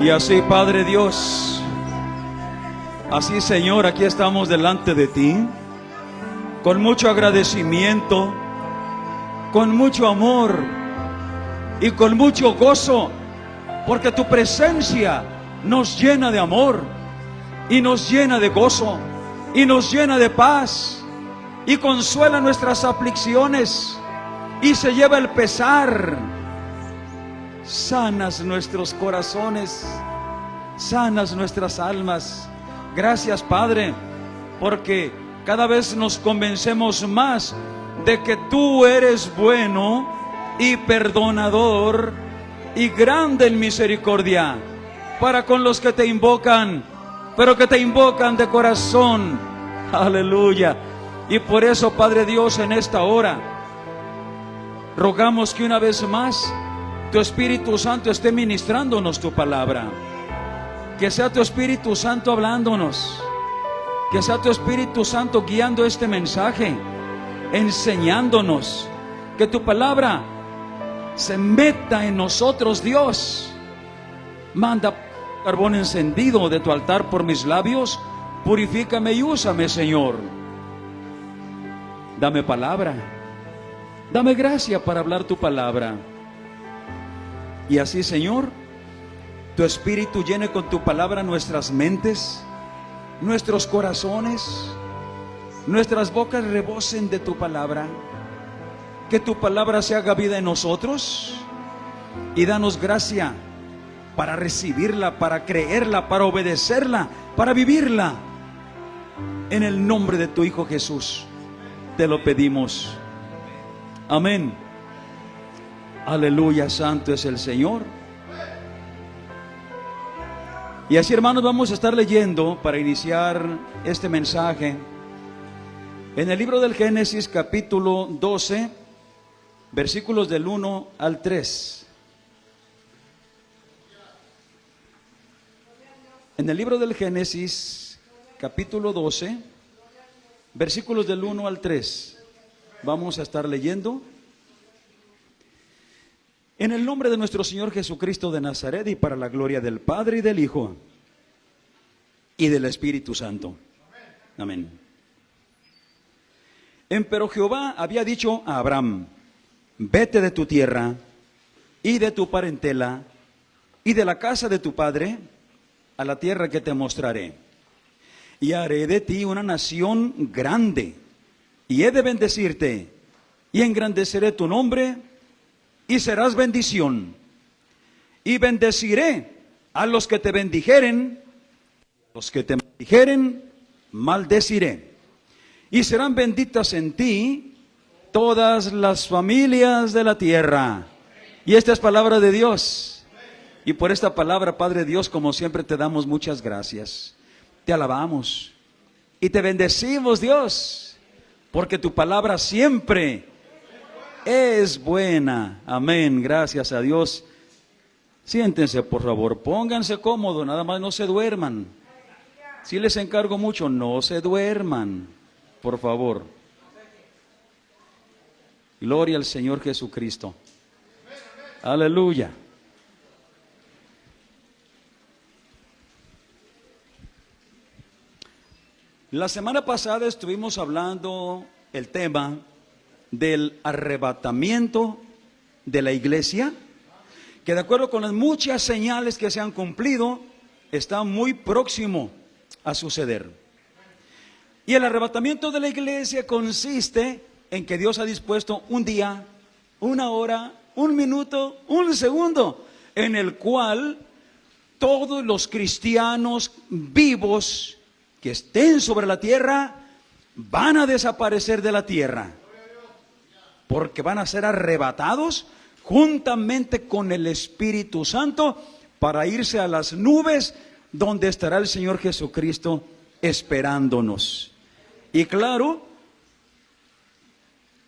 Y así, Padre Dios, así, Señor, aquí estamos delante de ti, con mucho agradecimiento, con mucho amor y con mucho gozo, porque tu presencia nos llena de amor y nos llena de gozo y nos llena de paz y consuela nuestras aflicciones y se lleva el pesar. Sanas nuestros corazones, sanas nuestras almas. Gracias, Padre, porque cada vez nos convencemos más de que tú eres bueno y perdonador y grande en misericordia para con los que te invocan, pero que te invocan de corazón. Aleluya. Y por eso, Padre Dios, en esta hora rogamos que una vez más tu Espíritu Santo esté ministrándonos tu palabra. Que sea tu Espíritu Santo hablándonos. Que sea tu Espíritu Santo guiando este mensaje, enseñándonos. Que tu palabra se meta en nosotros, Dios. Manda carbón encendido de tu altar por mis labios. Purifícame y úsame, Señor. Dame palabra. Dame gracia para hablar tu palabra. Y así, Señor, tu Espíritu llene con tu palabra nuestras mentes, nuestros corazones, nuestras bocas rebosen de tu palabra. Que tu palabra se haga vida en nosotros y danos gracia para recibirla, para creerla, para obedecerla, para vivirla. En el nombre de tu Hijo Jesús te lo pedimos. Amén. Aleluya, santo es el Señor. Y así, hermanos, vamos a estar leyendo para iniciar este mensaje en el libro del Génesis, capítulo 12, versículos del 1 al 3. En el libro del Génesis, capítulo 12, versículos del 1 al 3. Vamos a estar leyendo. En el nombre de nuestro Señor Jesucristo de Nazaret, y para la gloria del Padre y del Hijo y del Espíritu Santo. Amén. Empero Jehová había dicho a Abraham: vete de tu tierra y de tu parentela y de la casa de tu padre a la tierra que te mostraré. Y haré de ti una nación grande, y he de bendecirte, y engrandeceré tu nombre, y serás bendición. Y bendeciré a los que te bendijeren, los que te maldijeren, maldeciré. Y serán benditas en ti todas las familias de la tierra. Y esta es palabra de Dios. Y por esta palabra, Padre Dios, como siempre te damos muchas gracias. Te alabamos y te bendecimos, Dios, porque tu palabra siempre es buena. Amén, gracias a Dios. Siéntense, por favor, pónganse cómodos, nada más no se duerman. Si les encargo mucho, no se duerman, por favor. Gloria al Señor Jesucristo. Aleluya. La semana pasada estuvimos hablando el tema del arrebatamiento de la iglesia, que de acuerdo con las muchas señales que se han cumplido, está muy próximo a suceder. Y el arrebatamiento de la iglesia consiste en que Dios ha dispuesto un día, una hora, un minuto, un segundo, en el cual todos los cristianos vivos que estén sobre la tierra van a desaparecer de la tierra, porque van a ser arrebatados juntamente con el Espíritu Santo para irse a las nubes donde estará el Señor Jesucristo esperándonos. Y claro,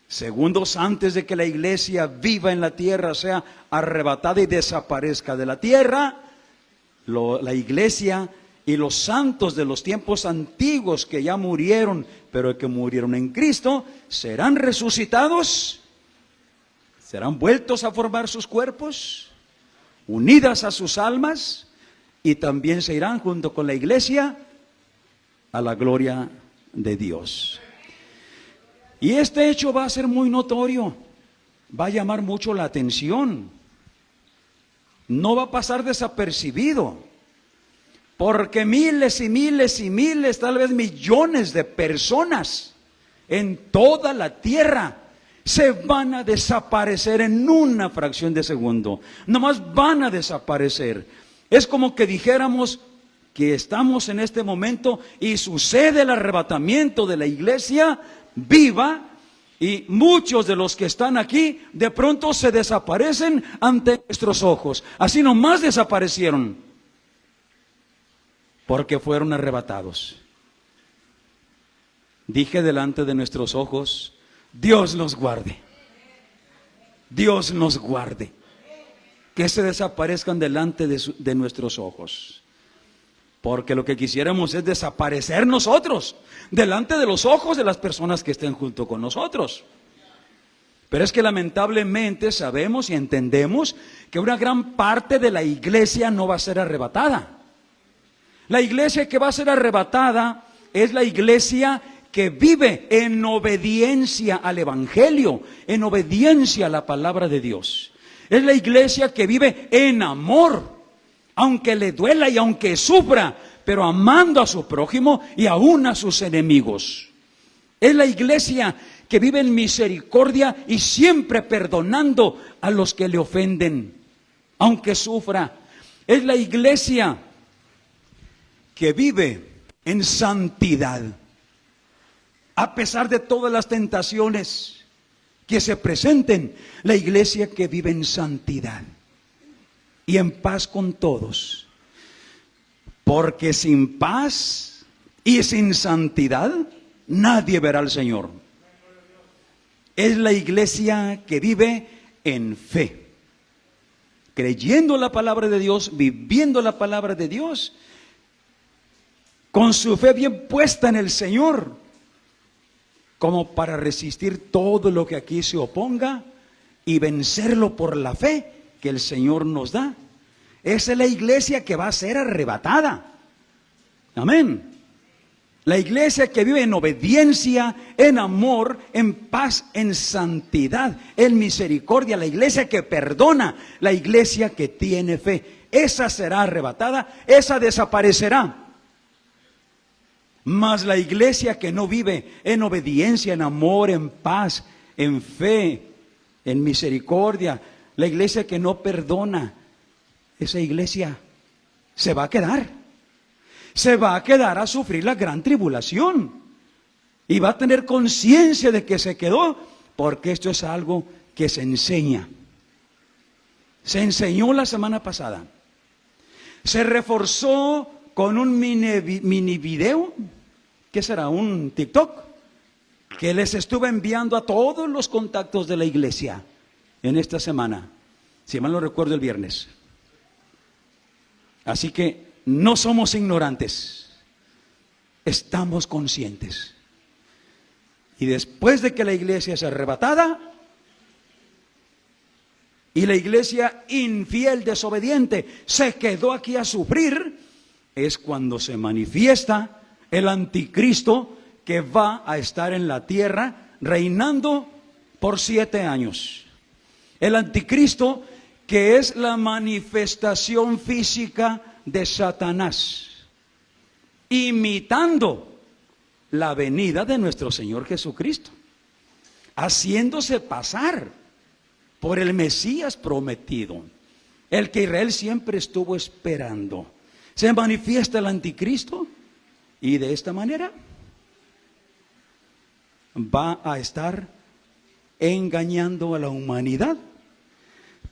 segundos antes de que la iglesia viva en la tierra sea arrebatada y desaparezca de la tierra, la iglesia y los santos de los tiempos antiguos que ya murieron, pero que murieron en Cristo, serán resucitados, serán vueltos a formar sus cuerpos, unidas a sus almas, y también se irán junto con la iglesia a la gloria de Dios. Y este hecho va a ser muy notorio, va a llamar mucho la atención, no va a pasar desapercibido, porque miles y miles y miles, tal vez millones de personas en toda la tierra se van a desaparecer en una fracción de segundo. Nomás van a desaparecer. Es como que dijéramos que estamos en este momento y sucede el arrebatamiento de la iglesia viva, y muchos de los que están aquí de pronto se desaparecen ante nuestros ojos. Así nomás desaparecieron, porque fueron arrebatados. Dije delante de nuestros ojos. Dios nos guarde. Dios nos guarde. Que se desaparezcan delante de nuestros ojos. Porque lo que quisiéramos es desaparecer nosotros delante de los ojos de las personas que estén junto con nosotros. Pero es que lamentablemente sabemos y entendemos que una gran parte de la iglesia no va a ser arrebatada. La iglesia que va a ser arrebatada es la iglesia que vive en obediencia al Evangelio, en obediencia a la palabra de Dios. Es la iglesia que vive en amor, aunque le duela y aunque sufra, pero amando a su prójimo y aún a sus enemigos. Es la iglesia que vive en misericordia y siempre perdonando a los que le ofenden, aunque sufra. Es la iglesia que vive en santidad, a pesar de todas las tentaciones que se presenten. La iglesia que vive en santidad y en paz con todos, porque sin paz y sin santidad nadie verá al Señor. Es la iglesia que vive en fe, creyendo la palabra de Dios, viviendo la palabra de Dios, con su fe bien puesta en el Señor, como para resistir todo lo que aquí se oponga y vencerlo por la fe que el Señor nos da. Esa es la iglesia que va a ser arrebatada. Amén. La iglesia que vive en obediencia, en amor, en paz, en santidad, en misericordia. La iglesia que perdona, la iglesia que tiene fe. Esa será arrebatada, esa desaparecerá. Mas la iglesia que no vive en obediencia, en amor, en paz, en fe, en misericordia, la iglesia que no perdona, esa iglesia se va a quedar. Se va a quedar a sufrir la gran tribulación. Y va a tener conciencia de que se quedó, porque esto es algo que se enseña. Se enseñó la semana pasada. Se reforzó con un mini video, ¿qué será? Un TikTok, que les estuve enviando a todos los contactos de la iglesia en esta semana, si mal no recuerdo el viernes. Así que no somos ignorantes, estamos conscientes. Y después de que la iglesia es arrebatada, y la iglesia infiel, desobediente, se quedó aquí a sufrir, es cuando se manifiesta el anticristo, que va a estar en la tierra reinando por 7 años. El anticristo, que es la manifestación física de Satanás, imitando la venida de nuestro Señor Jesucristo, haciéndose pasar por el Mesías prometido, el que Israel siempre estuvo esperando. Se manifiesta el anticristo y de esta manera va a estar engañando a la humanidad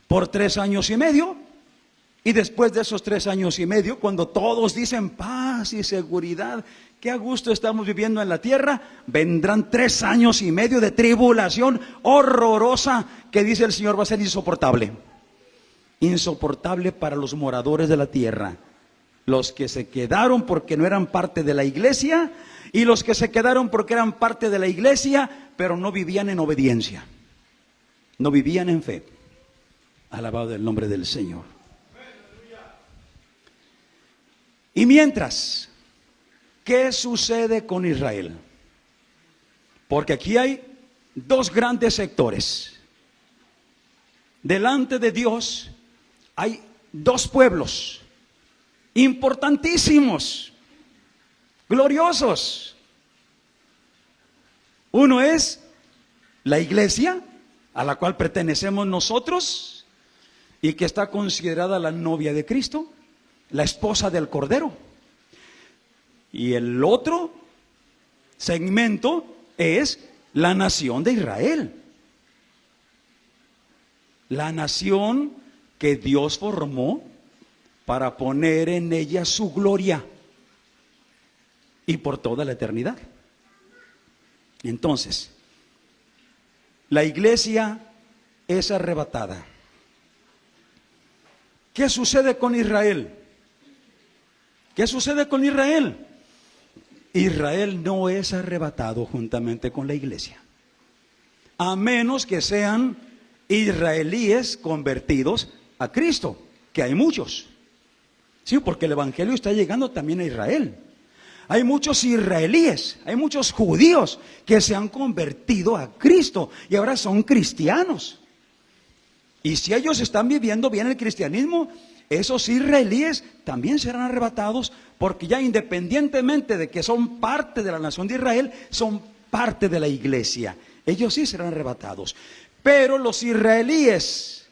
por 3 años y medio. Y después de esos 3 años y medio, cuando todos dicen paz y seguridad, qué a gusto estamos viviendo en la tierra, vendrán 3 años y medio de tribulación horrorosa, que dice el Señor va a ser insoportable. Insoportable para los moradores de la tierra, los que se quedaron porque no eran parte de la iglesia, y los que se quedaron porque eran parte de la iglesia, pero no vivían en obediencia, no vivían en fe. Alabado el nombre del Señor. Y mientras, ¿qué sucede con Israel? Porque aquí hay dos grandes sectores. Delante de Dios hay dos pueblos importantísimos, gloriosos. Uno es la iglesia, a la cual pertenecemos nosotros, y que está considerada la novia de Cristo, la esposa del Cordero. Y el otro segmento es la nación de Israel. La nación que Dios formó para poner en ella su gloria y por toda la eternidad. Entonces, la iglesia es arrebatada. ¿Qué sucede con Israel? ¿Qué sucede con Israel? Israel no es arrebatado juntamente con la iglesia, a menos que sean israelíes convertidos a Cristo, que hay muchos. Sí, porque el evangelio está llegando también a Israel. Hay muchos israelíes, hay muchos judíos que se han convertido a Cristo y ahora son cristianos. Y si ellos están viviendo bien el cristianismo, esos israelíes también serán arrebatados, porque ya independientemente de que son parte de la nación de Israel, son parte de la iglesia. Ellos sí serán arrebatados. Pero los israelíes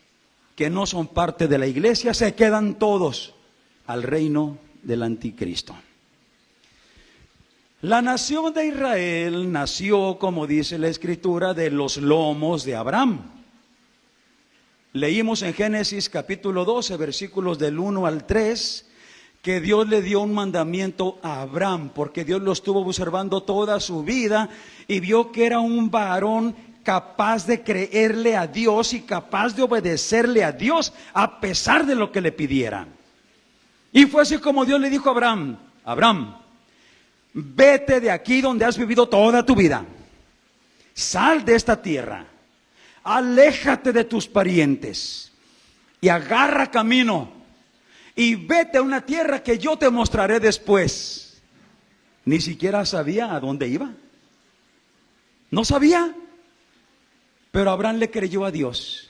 que no son parte de la iglesia se quedan todos al reino del anticristo. La nación de Israel nació, como dice la Escritura, de los lomos de Abraham. Leímos en Génesis capítulo 12, versículos del 1 al 3, que Dios le dio un mandamiento a Abraham, porque Dios lo estuvo observando toda su vida y vio que era un varón capaz de creerle a Dios y capaz de obedecerle a Dios a pesar de lo que le pidieran. Y fue así como Dios le dijo a Abraham: Abraham, vete de aquí donde has vivido toda tu vida, sal de esta tierra, aléjate de tus parientes y agarra camino y vete a una tierra que yo te mostraré después. Ni siquiera sabía a dónde iba, no sabía, pero Abraham le creyó a Dios.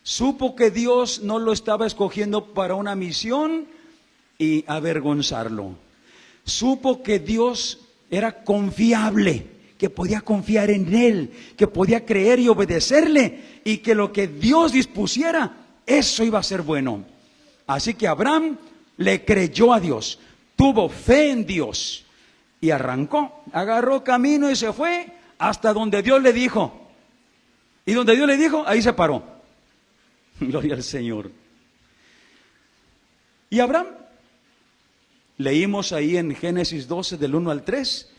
Supo que Dios no lo estaba escogiendo para una misión y avergonzarlo. Supo que Dios era confiable, que podía confiar en Él, que podía creer y obedecerle, y que lo que Dios dispusiera, eso iba a ser bueno. Así que Abraham le creyó a Dios, tuvo fe en Dios y arrancó, agarró camino y se fue hasta donde Dios le dijo. Y donde Dios le dijo, ahí se paró. Gloria al Señor. Y Abraham, leímos ahí en Génesis 12 del 1 al 3,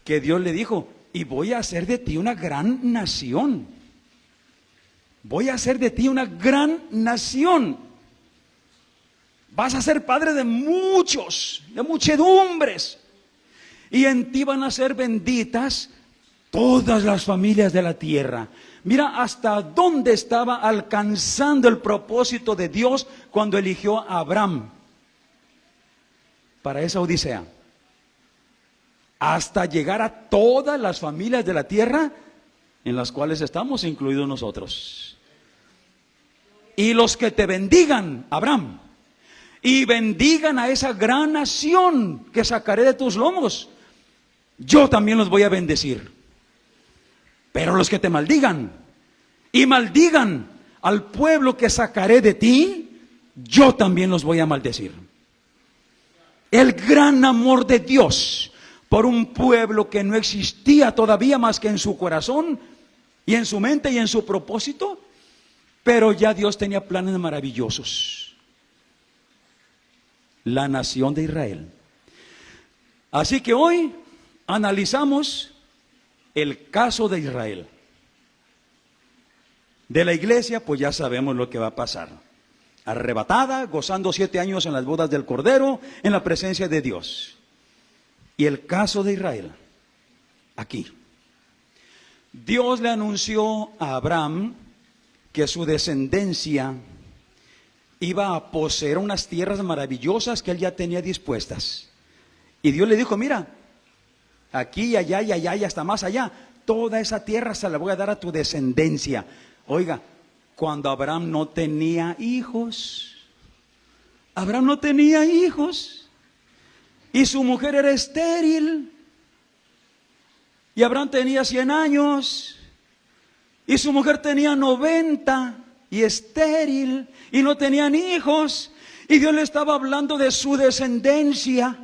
que Dios le dijo: y voy a hacer de ti una gran nación. Voy a hacer de ti una gran nación. Vas a ser padre de muchos, de muchedumbres. Y en ti van a ser benditas todas las familias de la tierra. Mira hasta dónde estaba alcanzando el propósito de Dios cuando eligió a Abraham para esa odisea. Hasta llegar a todas las familias de la tierra, en las cuales estamos incluidos nosotros. Y los que te bendigan, Abraham, y bendigan a esa gran nación que sacaré de tus lomos, yo también los voy a bendecir. Pero los que te maldigan y maldigan al pueblo que sacaré de ti, yo también los voy a maldecir. El gran amor de Dios por un pueblo que no existía todavía más que en su corazón y en su mente y en su propósito, pero ya Dios tenía planes maravillosos. La nación de Israel. Así que hoy analizamos el caso de Israel. De la iglesia, pues ya sabemos lo que va a pasar. Arrebatada, gozando 7 años en las bodas del Cordero, en la presencia de Dios. Y el caso de Israel, aquí. Dios le anunció a Abraham que su descendencia iba a poseer unas tierras maravillosas que él ya tenía dispuestas. Y Dios le dijo, mira, aquí y allá y allá y hasta más allá, toda esa tierra se la voy a dar a tu descendencia. Oiga, cuando Abraham no tenía hijos, y su mujer era estéril, y Abraham tenía 100 años, y su mujer tenía 90, y estéril, y no tenían hijos, y Dios le estaba hablando de su descendencia.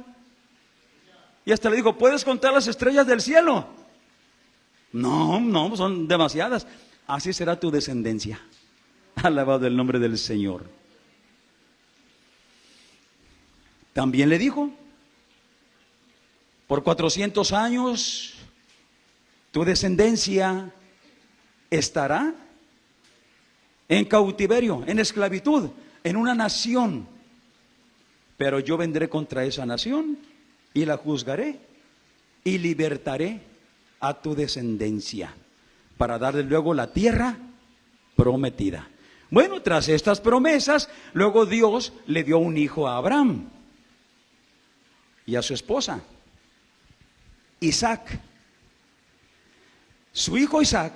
Y hasta le dijo, ¿puedes contar las estrellas del cielo? No, son demasiadas. Así será tu descendencia. Alabado el nombre del Señor. También le dijo, por 400 años tu descendencia estará en cautiverio, en esclavitud, en una nación. Pero yo vendré contra esa nación y la juzgaré y libertaré a tu descendencia para darle luego la tierra prometida. Bueno, tras estas promesas, luego Dios le dio un hijo a Abraham y a su esposa, Isaac. Su hijo Isaac,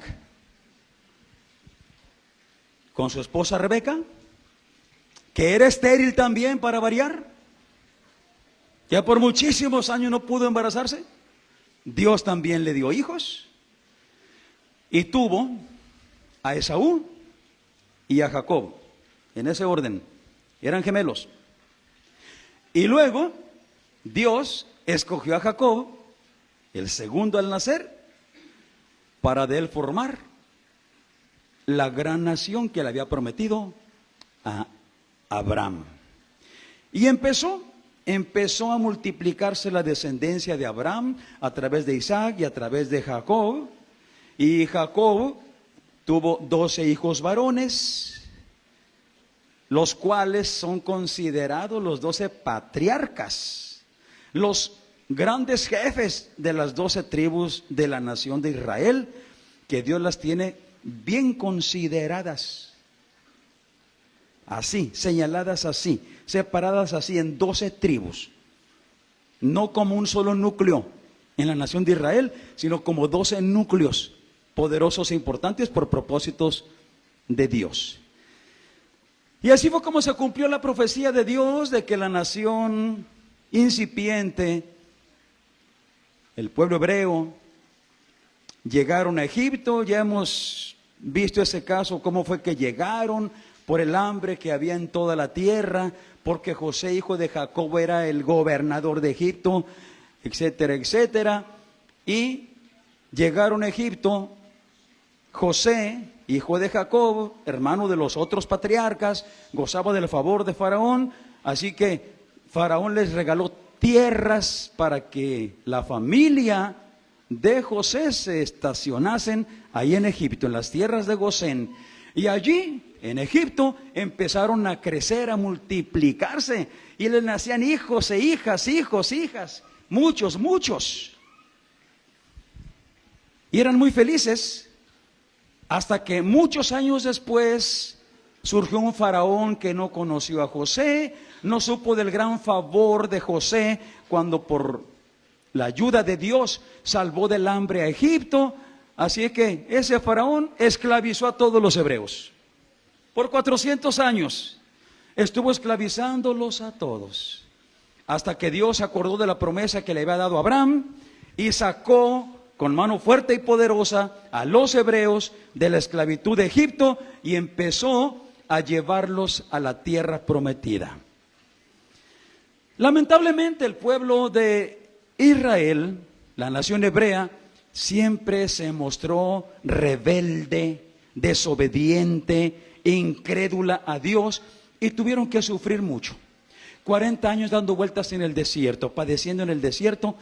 con su esposa Rebeca, que era estéril también para variar, ya por muchísimos años no pudo embarazarse. Dios también le dio hijos y tuvo a Esaú y a Jacob, en ese orden, eran gemelos. Y luego Dios escogió a Jacob, el segundo al nacer, para de él formar la gran nación que le había prometido a Abraham. Y empezó a multiplicarse la descendencia de Abraham a través de Isaac y a través de Jacob. Y Jacob tuvo 12 hijos varones, los cuales son considerados los 12 patriarcas, los grandes jefes de las 12 tribus de la nación de Israel, que Dios las tiene bien consideradas, así, señaladas así, separadas así en 12 tribus, no como un solo núcleo en la nación de Israel, sino como 12 núcleos poderosos e importantes por propósitos de Dios. Y así fue como se cumplió la profecía de Dios de que la nación incipiente, el pueblo hebreo, llegaron a Egipto. Ya hemos visto ese caso, cómo fue que llegaron por el hambre que había en toda la tierra, porque José, hijo de Jacob, era el gobernador de Egipto, etcétera, etcétera. Y llegaron a Egipto. José, hijo de Jacob, hermano de los otros patriarcas, gozaba del favor de Faraón, así que Faraón les regaló tierras para que la familia de José se estacionasen ahí en Egipto, en las tierras de Gosén. Y allí, en Egipto, empezaron a crecer, a multiplicarse, y les nacían hijos e hijas, muchos. Y eran muy felices, hasta que muchos años después surgió un faraón que no conoció a José, no supo del gran favor de José, cuando por la ayuda de Dios salvó del hambre a Egipto. Así que ese faraón esclavizó a todos los hebreos. Por 400 años estuvo esclavizándolos a todos, hasta que Dios se acordó de la promesa que le había dado a Abraham y sacó con mano fuerte y poderosa a los hebreos de la esclavitud de Egipto y empezó a llevarlos a la tierra prometida. Lamentablemente el pueblo de Israel, la nación hebrea, siempre se mostró rebelde, desobediente, incrédula a Dios, y tuvieron que sufrir mucho. 40 años dando vueltas en el desierto, padeciendo en el desierto,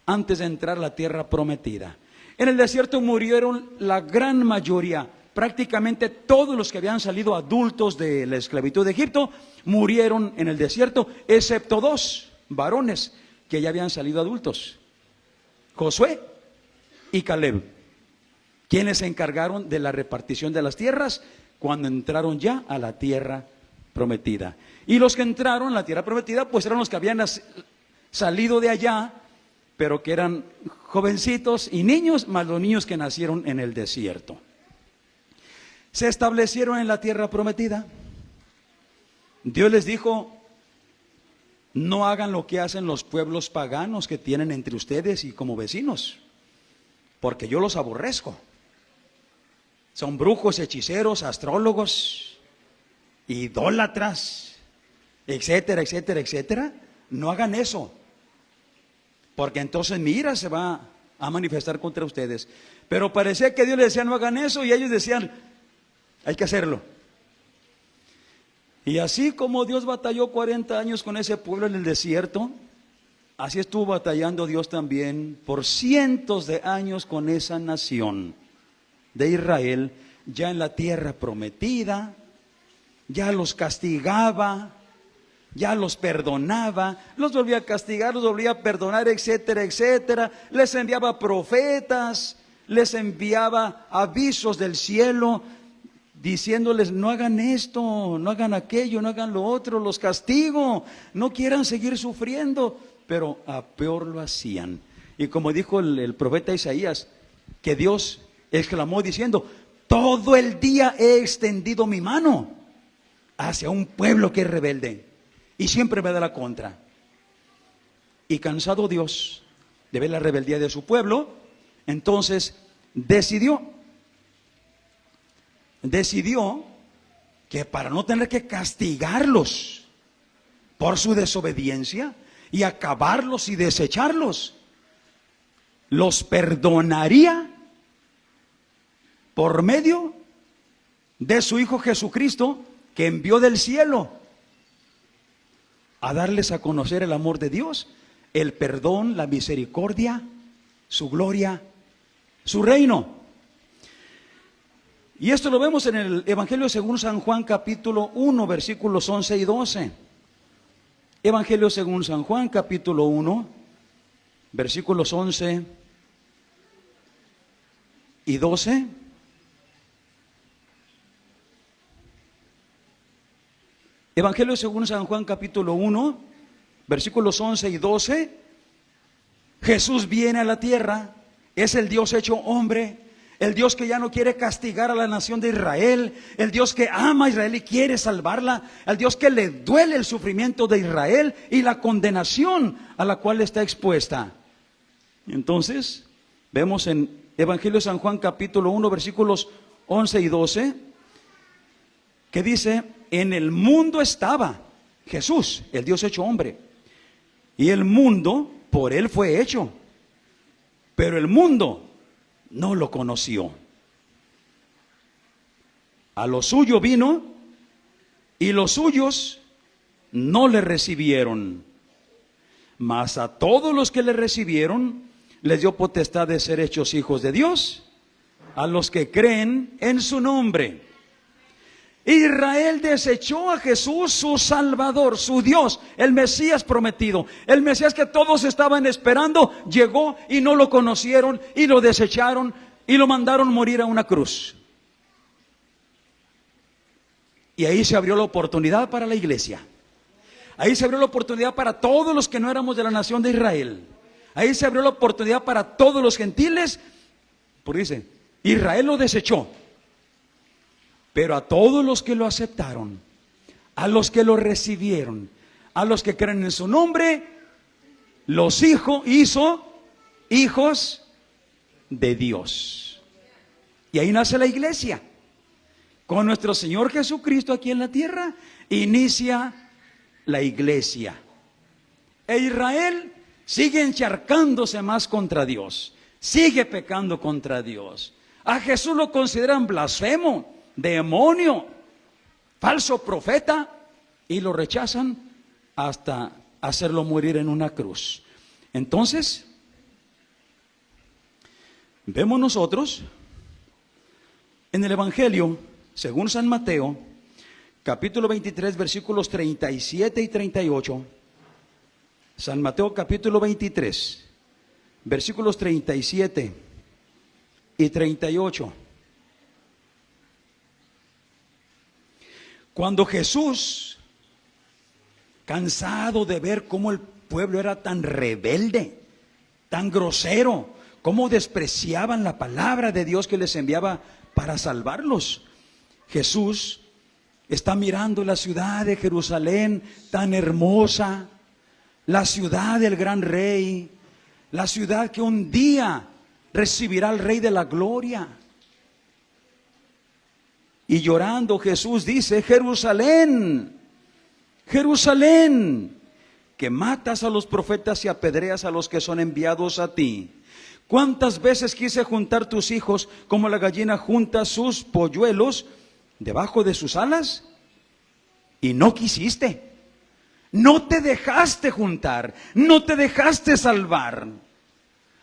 antes de entrar a la tierra prometida. En el desierto murieron la gran mayoría, prácticamente todos los que habían salido adultos de la esclavitud de Egipto, murieron en el desierto, excepto 2 varones que ya habían salido adultos, Josué y Caleb, quienes se encargaron de la repartición de las tierras cuando entraron ya a la tierra prometida. Y los que entraron en la tierra prometida, pues eran los que habían salido de allá, pero que eran jovencitos y niños, más los niños que nacieron en el desierto. Se establecieron en la tierra prometida. Dios les dijo: no hagan lo que hacen los pueblos paganos que tienen entre ustedes y como vecinos, porque yo los aborrezco. Son brujos, hechiceros, astrólogos, idólatras, etcétera, etcétera, etcétera. No hagan eso, porque entonces mi ira se va a manifestar contra ustedes. Pero parecía que Dios les decía: no hagan eso, y ellos decían: hay que hacerlo. Y así como Dios batalló 40 años con ese pueblo en el desierto, así estuvo batallando Dios también por cientos de años con esa nación de Israel, ya en la tierra prometida. Ya los castigaba, ya los perdonaba, los volvía a castigar, los volvía a perdonar, etcétera, etcétera. Les enviaba profetas, les enviaba avisos del cielo, diciéndoles: no hagan esto, no hagan aquello, no hagan lo otro, los castigo, no quieran seguir sufriendo. Pero a peor lo hacían. Y como dijo el profeta Isaías, que Dios exclamó diciendo: todo el día he extendido mi mano hacia un pueblo que es rebelde y siempre me da la contra. Y cansado Dios de ver la rebeldía de su pueblo, entonces decidió que para no tener que castigarlos por su desobediencia y acabarlos y desecharlos, los perdonaría por medio de su Hijo Jesucristo, que envió del cielo a darles a conocer el amor de Dios, el perdón, la misericordia, su gloria, su reino. Y esto lo vemos en el Evangelio según San Juan, capítulo 1, versículos 11 y 12. Evangelio según San Juan, capítulo 1, versículos 11 y 12. Evangelio según San Juan, capítulo 1, versículos 11 y 12. Jesús viene a la tierra, es el Dios hecho hombre, el Dios que ya no quiere castigar a la nación de Israel, el Dios que ama a Israel y quiere salvarla, el Dios que le duele el sufrimiento de Israel y la condenación a la cual está expuesta. Entonces, vemos en Evangelio de San Juan, capítulo 1, versículos 11 y 12, que dice: en el mundo estaba Jesús, el Dios hecho hombre, y el mundo por él fue hecho, pero el mundo no lo conoció. A lo suyo vino, y los suyos no le recibieron. Mas a todos los que le recibieron, les dio potestad de ser hechos hijos de Dios, a los que creen en su nombre. Israel desechó a Jesús, su Salvador, su Dios, el Mesías prometido, el Mesías que todos estaban esperando. Llegó y no lo conocieron y lo desecharon y lo mandaron morir a una cruz. Y ahí se abrió la oportunidad para la iglesia. Ahí se abrió la oportunidad para todos los que no éramos de la nación de Israel. Ahí se abrió la oportunidad para todos los gentiles. Porque dice: Israel lo desechó, pero a todos los que lo aceptaron, a los que lo recibieron, a los que creen en su nombre, los hizo hijos de Dios. Y ahí nace la iglesia. Con nuestro Señor Jesucristo aquí en la tierra, inicia la iglesia. E Israel sigue encharcándose más contra Dios, sigue pecando contra Dios. A Jesús lo consideran blasfemo, demonio, falso profeta, y lo rechazan hasta hacerlo morir en una cruz. Entonces, vemos nosotros en el Evangelio según San Mateo, capítulo 23, versículos 37 y 38. San Mateo capítulo 23, versículos 37 y 38. Cuando Jesús, cansado de ver cómo el pueblo era tan rebelde, tan grosero, cómo despreciaban la palabra de Dios que les enviaba para salvarlos, Jesús está mirando la ciudad de Jerusalén tan hermosa, la ciudad del gran rey, la ciudad que un día recibirá al Rey de la Gloria. Y llorando Jesús dice: Jerusalén, Jerusalén, que matas a los profetas y apedreas a los que son enviados a ti. ¿Cuántas veces quise juntar tus hijos como la gallina junta sus polluelos debajo de sus alas? Y no quisiste. No te dejaste juntar, no te dejaste salvar.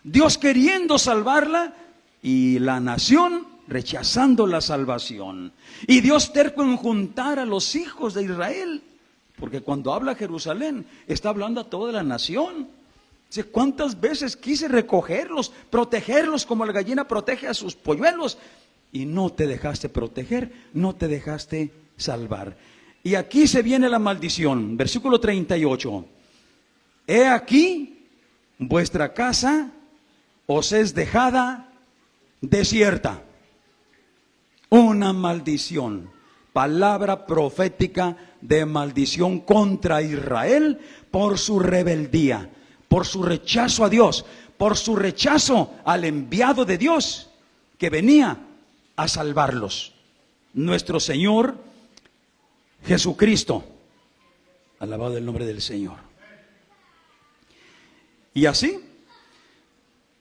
Dios queriendo salvarla y la nación rechazando la salvación. Y Dios terco en juntar a los hijos de Israel, porque cuando habla Jerusalén está hablando a toda la nación. Dice: ¿cuántas veces quise recogerlos, protegerlos como la gallina protege a sus polluelos? Y no te dejaste proteger, no te dejaste salvar. Y aquí se viene la maldición, versículo 38. He aquí, vuestra casa os es dejada desierta. Una maldición, palabra profética de maldición contra Israel por su rebeldía, por su rechazo a Dios, por su rechazo al enviado de Dios que venía a salvarlos. Nuestro Señor Jesucristo, alabado el nombre del Señor. Y así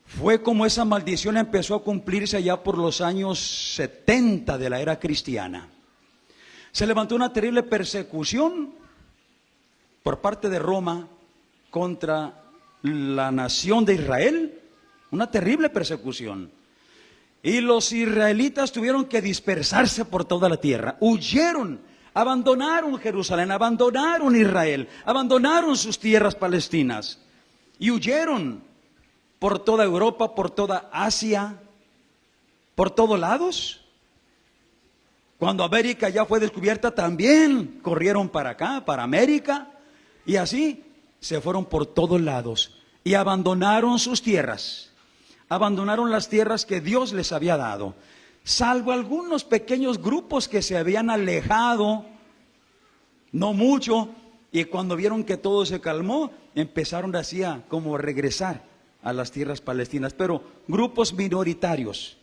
fue como esa maldición empezó a cumplirse allá por los años 70 de la era cristiana. Se levantó una terrible persecución por parte de Roma contra la nación de Israel, una terrible persecución. Y los israelitas tuvieron que dispersarse por toda la tierra, huyeron. Abandonaron Jerusalén, abandonaron Israel, abandonaron sus tierras palestinas y huyeron por toda Europa, por toda Asia, por todos lados. Cuando América ya fue descubierta, también corrieron para acá, para América, y así se fueron por todos lados y abandonaron sus tierras, abandonaron las tierras que Dios les había dado. Salvo algunos pequeños grupos que se habían alejado, no mucho, y cuando vieron que todo se calmó, empezaron así a como regresar a las tierras palestinas, pero grupos minoritarios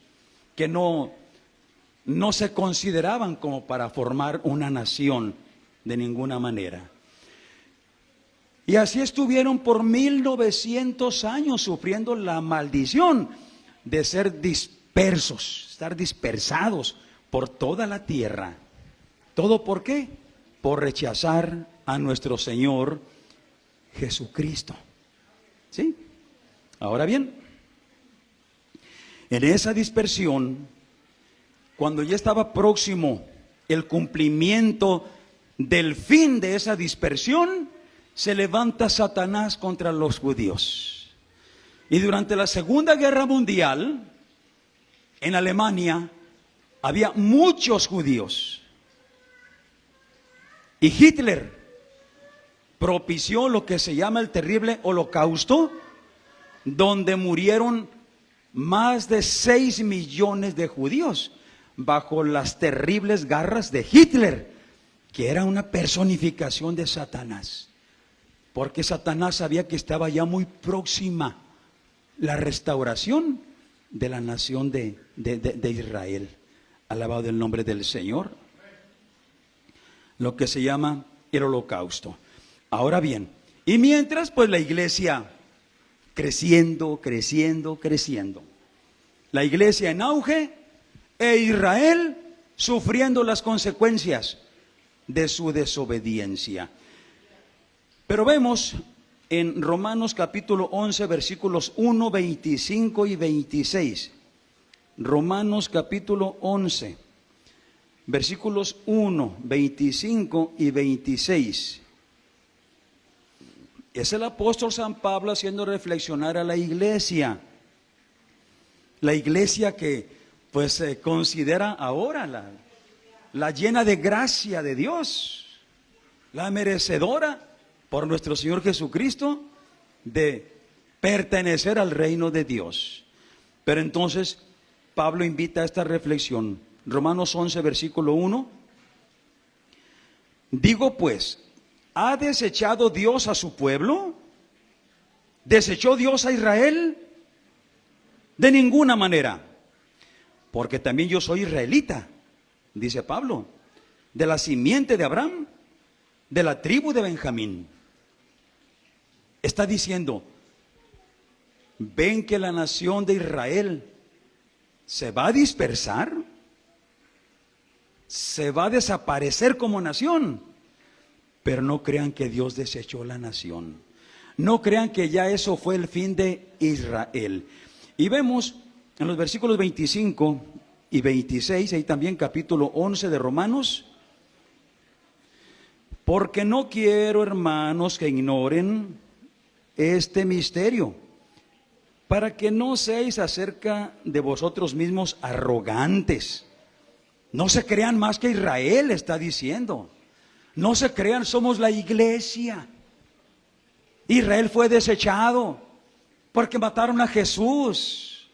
que no se consideraban como para formar una nación de ninguna manera. Y así estuvieron por 1900 años sufriendo la maldición de ser dispersos, estar dispersados por toda la tierra. ¿Todo por qué? Por rechazar a nuestro Señor Jesucristo. ¿Sí? Ahora bien, en esa dispersión, cuando ya estaba próximo el cumplimiento del fin de esa dispersión, se levanta Satanás contra los judíos. Y durante la Segunda Guerra Mundial, en Alemania había muchos judíos. Y Hitler propició lo que se llama el terrible Holocausto, donde murieron más de 6 millones de judíos bajo las terribles garras de Hitler, que era una personificación de Satanás. Porque Satanás sabía que estaba ya muy próxima la restauración de la nación de Israel. Alabado el nombre del Señor. Lo que se llama el Holocausto. Ahora bien, y mientras pues la iglesia creciendo. La iglesia en auge e Israel sufriendo las consecuencias de su desobediencia. Pero vemos en Romanos capítulo 11 versículos 1, 25 y 26. Romanos capítulo 11 versículos 1, 25 y 26. Es el apóstol San Pablo haciendo reflexionar a la iglesia. La iglesia que pues se considera ahora la llena de gracia de Dios, la merecedora por nuestro Señor Jesucristo de pertenecer al reino de Dios. Pero entonces Pablo invita a esta reflexión. Romanos 11, versículo 1. Digo pues, ¿ha desechado Dios a su pueblo? ¿Desechó Dios a Israel? De ninguna manera, porque también yo soy israelita, dice Pablo, de la simiente de Abraham, de la tribu de Benjamín. Está diciendo, ¿ven que la nación de Israel se va a dispersar? Se va a desaparecer como nación. Pero no crean que Dios desechó la nación. No crean que ya eso fue el fin de Israel. Y vemos en los versículos 25 y 26, ahí también capítulo 11 de Romanos. Porque no quiero, hermanos, que ignoren este misterio, para que no seáis acerca de vosotros mismos arrogantes. No se crean más que Israel, está diciendo. No se crean, somos la iglesia. Israel fue desechado porque mataron a Jesús.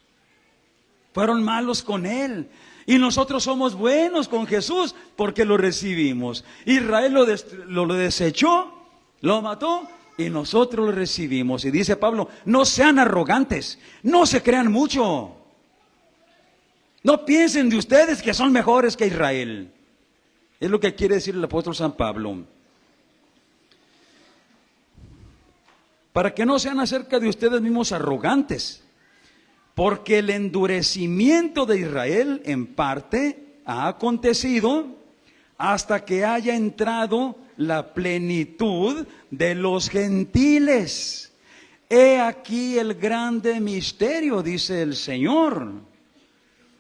Fueron malos con él. Y nosotros somos buenos con Jesús porque lo recibimos. Israel lo desechó, lo mató y nosotros lo recibimos. Y dice Pablo, no sean arrogantes, no se crean mucho. No piensen de ustedes que son mejores que Israel. Es lo que quiere decir el apóstol San Pablo. Para que no sean acerca de ustedes mismos arrogantes, porque el endurecimiento de Israel en parte ha acontecido hasta que haya entrado la plenitud de los gentiles. He aquí el grande misterio, dice el Señor.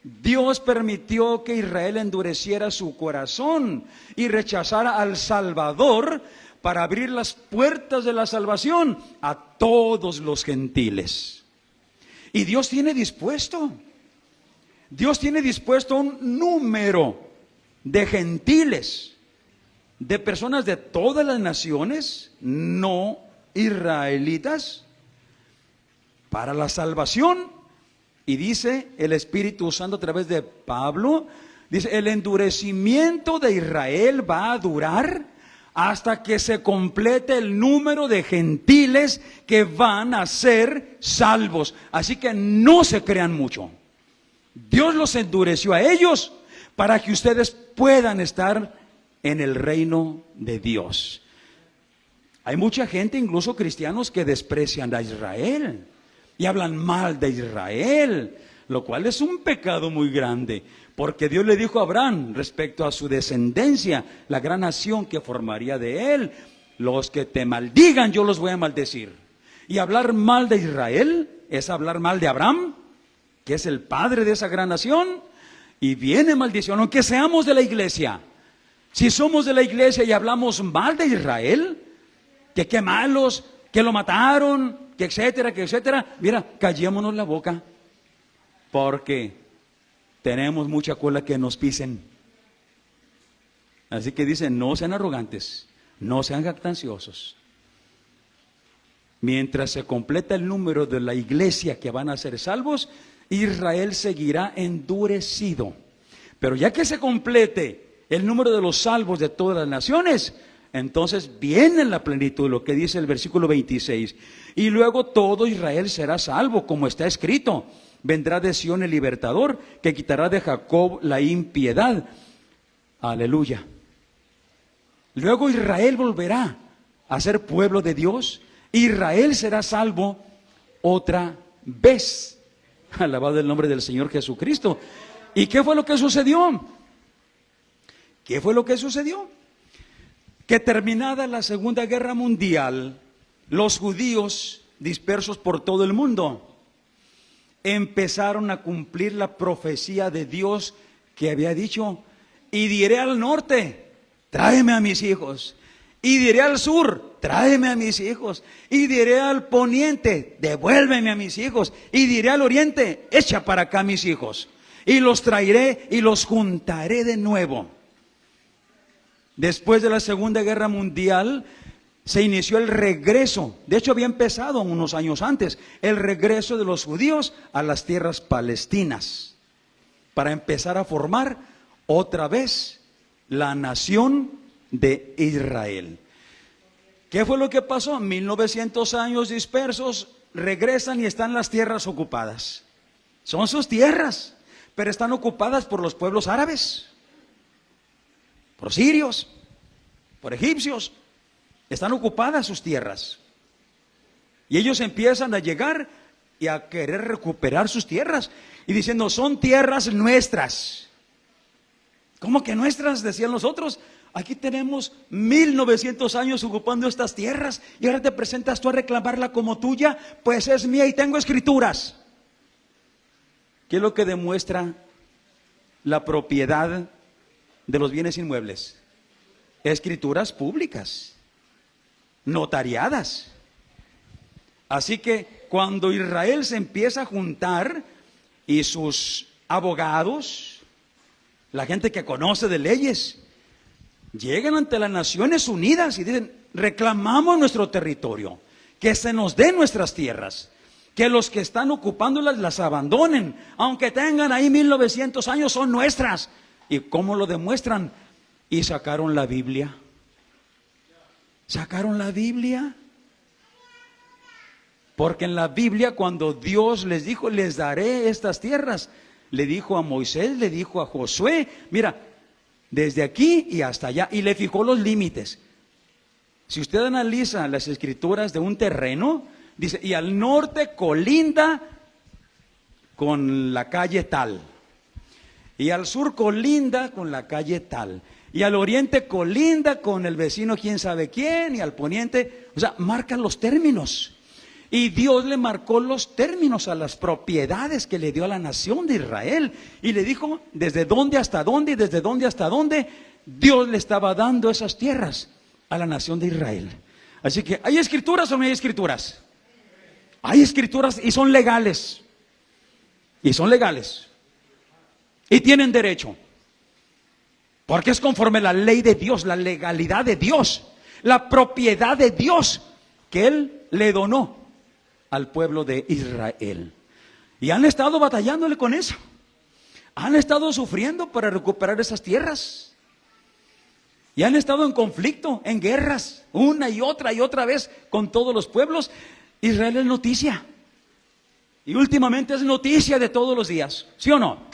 Dios permitió que Israel endureciera su corazón y rechazara al Salvador para abrir las puertas de la salvación a todos los gentiles. Y Dios tiene dispuesto un número de gentiles, de personas de todas las naciones, no israelitas, para la salvación. Y dice el Espíritu Santo a través de Pablo, dice, el endurecimiento de Israel va a durar hasta que se complete el número de gentiles que van a ser salvos. Así que no se crean mucho. Dios los endureció a ellos para que ustedes puedan estar en el reino de Dios. Hay mucha gente, incluso cristianos, que desprecian a Israel y hablan mal de Israel, lo cual es un pecado muy grande, porque Dios le dijo a Abraham respecto a su descendencia, la gran nación que formaría de él, los que te maldigan yo los voy a maldecir. Y hablar mal de Israel es hablar mal de Abraham, que es el padre de esa gran nación, y viene maldición, aunque seamos de la iglesia. Si somos de la iglesia y hablamos mal de Israel, que qué malos, que lo mataron, que etcétera, mira, callémonos la boca, porque tenemos mucha cola que nos pisen. Así que dice, no sean arrogantes, no sean jactanciosos. Mientras se completa el número de la iglesia que van a ser salvos, Israel seguirá endurecido. Pero ya que se complete el número de los salvos de todas las naciones, entonces viene la plenitud, lo que dice el versículo 26. Y luego todo Israel será salvo, como está escrito. Vendrá de Sión el libertador, que quitará de Jacob la impiedad. Aleluya. Luego Israel volverá a ser pueblo de Dios. Israel será salvo otra vez. Alabado el nombre del Señor Jesucristo. ¿Y qué fue lo que sucedió? ¿Qué fue lo que sucedió? Que terminada la Segunda Guerra Mundial, los judíos dispersos por todo el mundo empezaron a cumplir la profecía de Dios que había dicho, y diré al norte, tráeme a mis hijos, y diré al sur, tráeme a mis hijos, y diré al poniente, devuélveme a mis hijos, y diré al oriente, echa para acá mis hijos, y los traeré y los juntaré de nuevo. Después de la Segunda Guerra Mundial se inició el regreso, de hecho había empezado unos años antes, el regreso de los judíos a las tierras palestinas, para empezar a formar otra vez la nación de Israel. ¿Qué fue lo que pasó? 1900 años dispersos, regresan y están las tierras ocupadas. Son sus tierras, pero están ocupadas por los pueblos árabes, por sirios, por egipcios. Están ocupadas sus tierras. Y ellos empiezan a llegar y a querer recuperar sus tierras. Y diciendo, son tierras nuestras. ¿Cómo que nuestras? Decían los otros. Aquí tenemos 1900 años ocupando estas tierras y ahora te presentas tú a reclamarla como tuya. Pues es mía y tengo escrituras. ¿Qué es lo que demuestra la propiedad de los bienes inmuebles? Escrituras públicas, notariadas. Así que cuando Israel se empieza a juntar y sus abogados, la gente que conoce de leyes, llegan ante las Naciones Unidas y dicen, reclamamos nuestro territorio, que se nos den nuestras tierras, que los que están ocupándolas las abandonen, aunque tengan ahí 1900 años, son nuestras. ¿Y cómo lo demuestran? Y sacaron la Biblia. Sacaron la Biblia. Porque en la Biblia, cuando Dios les dijo, les daré estas tierras, le dijo a Moisés, le dijo a Josué, mira, desde aquí y hasta allá, y le fijó los límites. Si usted analiza las escrituras de un terreno, dice, y al norte colinda con la calle tal, y al sur colinda con la calle tal, y al oriente colinda con el vecino quién sabe quién, y al poniente, o sea, marcan los términos. Y Dios le marcó los términos a las propiedades que le dio a la nación de Israel. Y le dijo desde dónde hasta dónde y desde dónde hasta dónde Dios le estaba dando esas tierras a la nación de Israel. Así que, ¿hay escrituras o no hay escrituras? Hay escrituras y son legales. Y son legales. Y tienen derecho. Porque es conforme la ley de Dios, la legalidad de Dios, la propiedad de Dios que Él le donó al pueblo de Israel. Y han estado batallándole con eso. Han estado sufriendo para recuperar esas tierras. Y han estado en conflicto, en guerras, una y otra vez con todos los pueblos. Israel es noticia. Y últimamente es noticia de todos los días, ¿sí o no?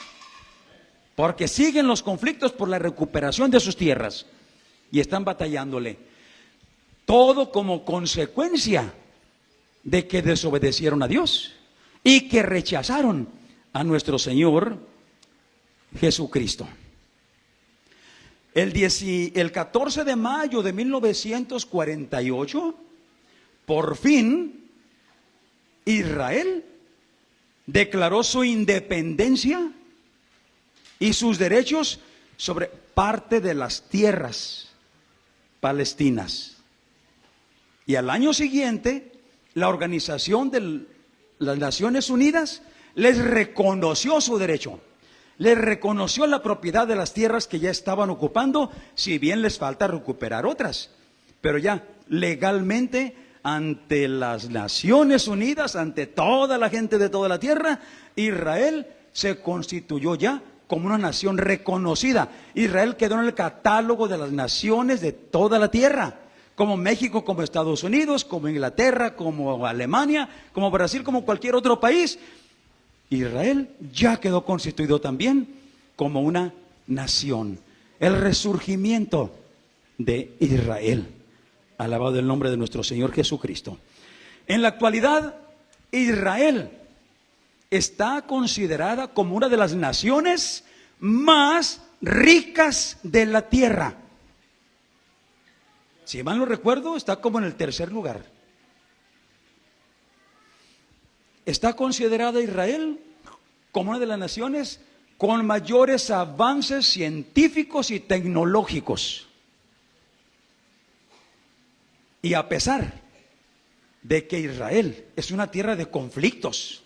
Porque siguen los conflictos por la recuperación de sus tierras. Y están batallándole. Todo como consecuencia de que desobedecieron a Dios y que rechazaron a nuestro Señor Jesucristo. El 14 de mayo de 1948, por fin, Israel declaró su independencia y sus derechos sobre parte de las tierras palestinas. Y al año siguiente, la Organización de las Naciones Unidas les reconoció su derecho, les reconoció la propiedad de las tierras que ya estaban ocupando, si bien les falta recuperar otras, pero ya legalmente ante las Naciones Unidas, ante toda la gente de toda la tierra, Israel se constituyó ya como una nación reconocida. Israel quedó en el catálogo de las naciones de toda la tierra, como México, como Estados Unidos, como Inglaterra, como Alemania, como Brasil, como cualquier otro país. Israel ya quedó constituido también como una nación. El resurgimiento de Israel. Alabado el nombre de nuestro Señor Jesucristo. En la actualidad, Israel está considerada como una de las naciones más ricas de la tierra. Si mal no recuerdo, está como en el tercer lugar. Está considerada Israel como una de las naciones con mayores avances científicos y tecnológicos. Y a pesar de que Israel es una tierra de conflictos,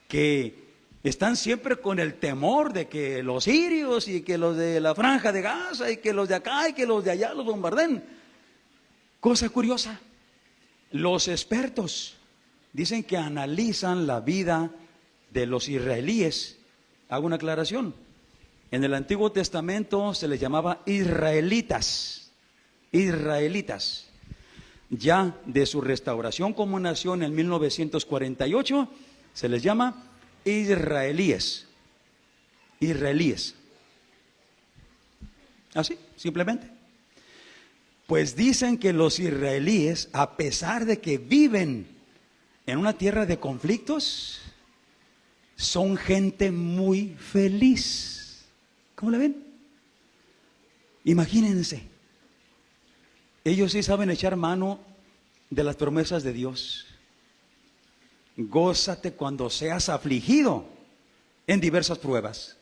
que Están siempre con el temor de que los sirios y que los de la Franja de Gaza y que los de acá y que los de allá los bombarden. Cosa curiosa, los expertos dicen que analizan la vida de los israelíes. Hago una aclaración. En el Antiguo Testamento se les llamaba israelitas. Israelitas. Ya de su restauración como nación en 1948 se les llama israelíes. Israelíes. Así, simplemente. Pues dicen que los israelíes, a pesar de que viven en una tierra de conflictos, son gente muy feliz. ¿Cómo la ven? Imagínense. Ellos sí saben echar mano de las promesas de Dios. Gózate cuando seas afligido en diversas pruebas.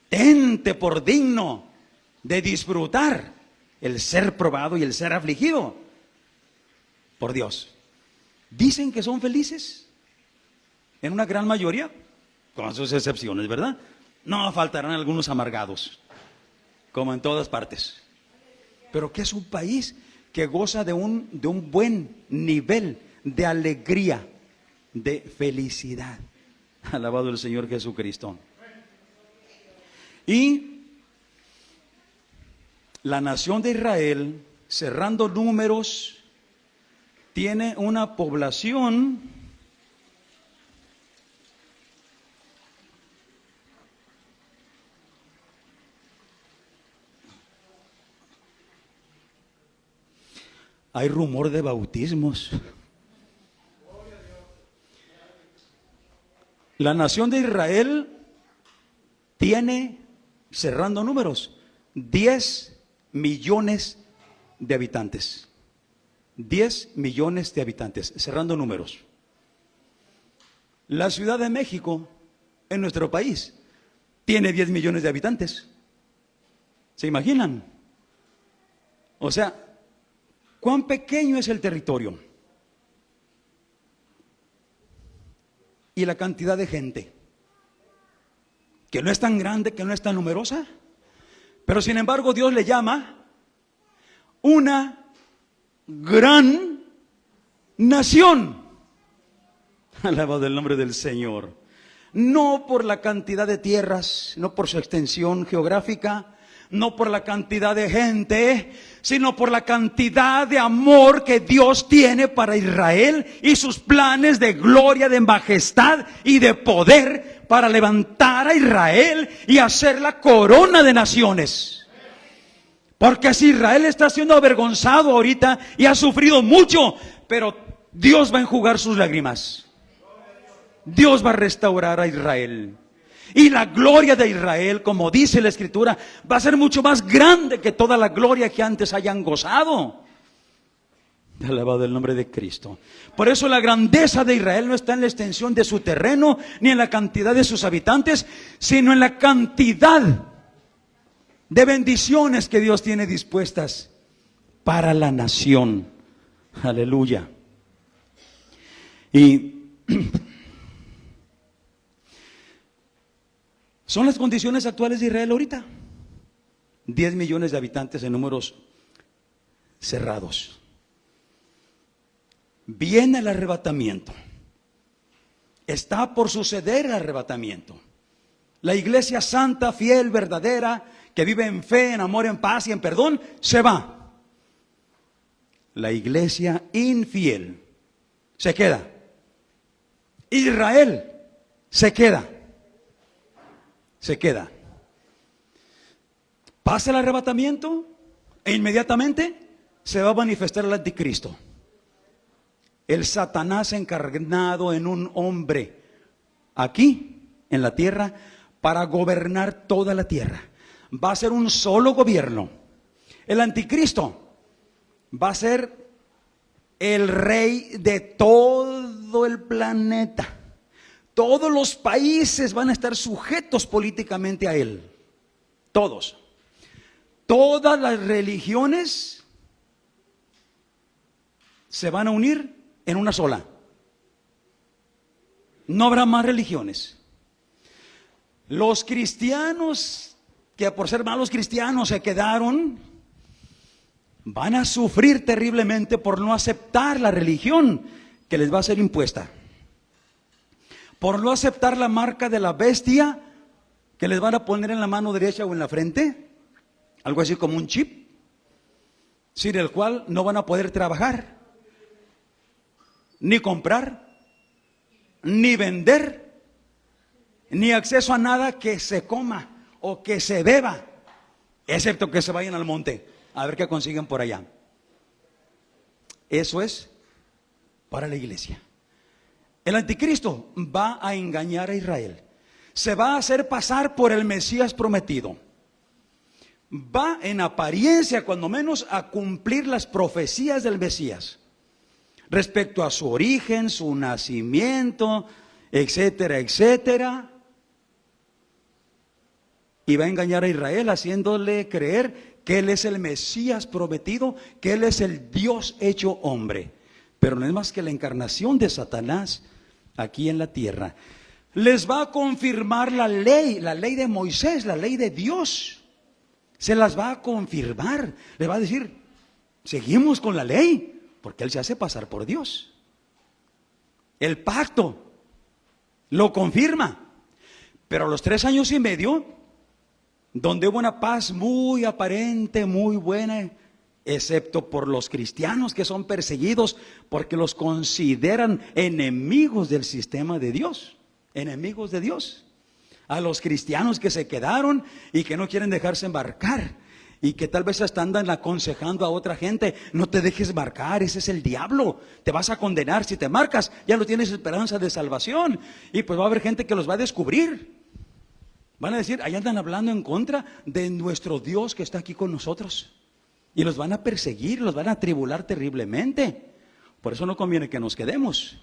Tente por digno de disfrutar el ser probado y el ser afligido por Dios. Dicen que son felices en una gran mayoría, con sus excepciones, ¿verdad? No faltarán algunos amargados, como en todas partes. Pero que es un país que goza de un buen nivel de alegría, de felicidad. Alabado el Señor Jesucristo. Y la nación de Israel, cerrando números, tiene una población hay rumor de bautismos. La nación de Israel tiene, cerrando números, 10 millones de habitantes. 10 millones de habitantes, cerrando números. La Ciudad de México, en nuestro país, tiene 10 millones de habitantes. ¿Se imaginan? O sea, ¿cuán pequeño es el territorio? Y la cantidad de gente, que no es tan grande, que no es tan numerosa, pero sin embargo Dios le llama una gran nación. Alabado el nombre del Señor. No por la cantidad de tierras, no por su extensión geográfica, no por la cantidad de gente, sino por la cantidad de amor que Dios tiene para Israel y sus planes de gloria, de majestad y de poder para levantar a Israel y hacer la corona de naciones. Porque si Israel está siendo avergonzado ahorita y ha sufrido mucho, pero Dios va a enjugar sus lágrimas. Dios va a restaurar a Israel. Y la gloria de Israel, como dice la Escritura, va a ser mucho más grande que toda la gloria que antes hayan gozado. Alabado el nombre de Cristo. Por eso la grandeza de Israel no está en la extensión de su terreno, ni en la cantidad de sus habitantes, sino en la cantidad de bendiciones que Dios tiene dispuestas para la nación. Aleluya. Y son las condiciones actuales de Israel ahorita. 10 millones de habitantes en números cerrados. Viene el arrebatamiento. Está por suceder el arrebatamiento. La iglesia santa, fiel, verdadera, que vive en fe, en amor, en paz y en perdón, se va. La iglesia infiel se queda. Israel se queda. Se queda. Pasa el arrebatamiento e inmediatamente se va a manifestar el anticristo. El Satanás encarnado en un hombre aquí en la tierra para gobernar toda la tierra. Va a ser un solo gobierno. El anticristo va a ser el rey de todo el planeta. Todos los países van a estar sujetos políticamente a él. Todos. Todas las religiones se van a unir en una sola. No habrá más religiones. Los cristianos que por ser malos cristianos se quedaron, van a sufrir terriblemente por no aceptar la religión que les va a ser impuesta. Por no aceptar la marca de la bestia que les van a poner en la mano derecha o en la frente, algo así como un chip, sin el cual no van a poder trabajar, ni comprar, ni vender, ni acceso a nada que se coma o que se beba, excepto que se vayan al monte a ver qué consiguen por allá. Eso es para la iglesia. El anticristo va a engañar a Israel. Se va a hacer pasar por el Mesías prometido. Va en apariencia, cuando menos, a cumplir las profecías del Mesías respecto a su origen, su nacimiento, etcétera, etcétera. Y va a engañar a Israel haciéndole creer que Él es el Mesías prometido, que Él es el Dios hecho hombre. Pero no es más que la encarnación de Satanás aquí en la tierra. Les va a confirmar la ley de Moisés, la ley de Dios. Se las va a confirmar. Le va a decir, seguimos con la ley, porque Él se hace pasar por Dios. El pacto lo confirma. Pero a los 3 años y medio, donde hubo una paz muy aparente, muy buena, excepto por los cristianos que son perseguidos porque los consideran enemigos del sistema de Dios, enemigos de Dios. A los cristianos que se quedaron y que no quieren dejarse embarcar y que tal vez hasta andan aconsejando a otra gente, no te dejes marcar, ese es el diablo, te vas a condenar, si te marcas ya no tienes esperanza de salvación. Y pues va a haber gente que los va a descubrir. Van a decir, ahí andan hablando en contra de nuestro Dios que está aquí con nosotros. Y los van a perseguir, los van a atribular terriblemente. Por eso no conviene que nos quedemos.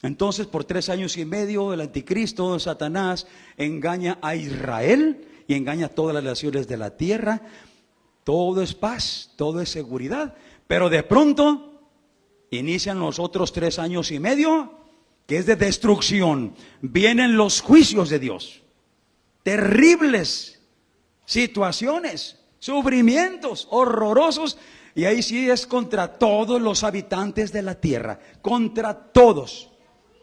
Entonces, por 3 años y medio, el anticristo, Satanás, engaña a Israel y engaña a todas las naciones de la tierra. Todo es paz, todo es seguridad. Pero de pronto, inician los otros 3 años y medio, que es de destrucción. Vienen los juicios de Dios. Terribles situaciones, sufrimientos horrorosos, y ahí sí es contra todos los habitantes de la tierra, contra todos,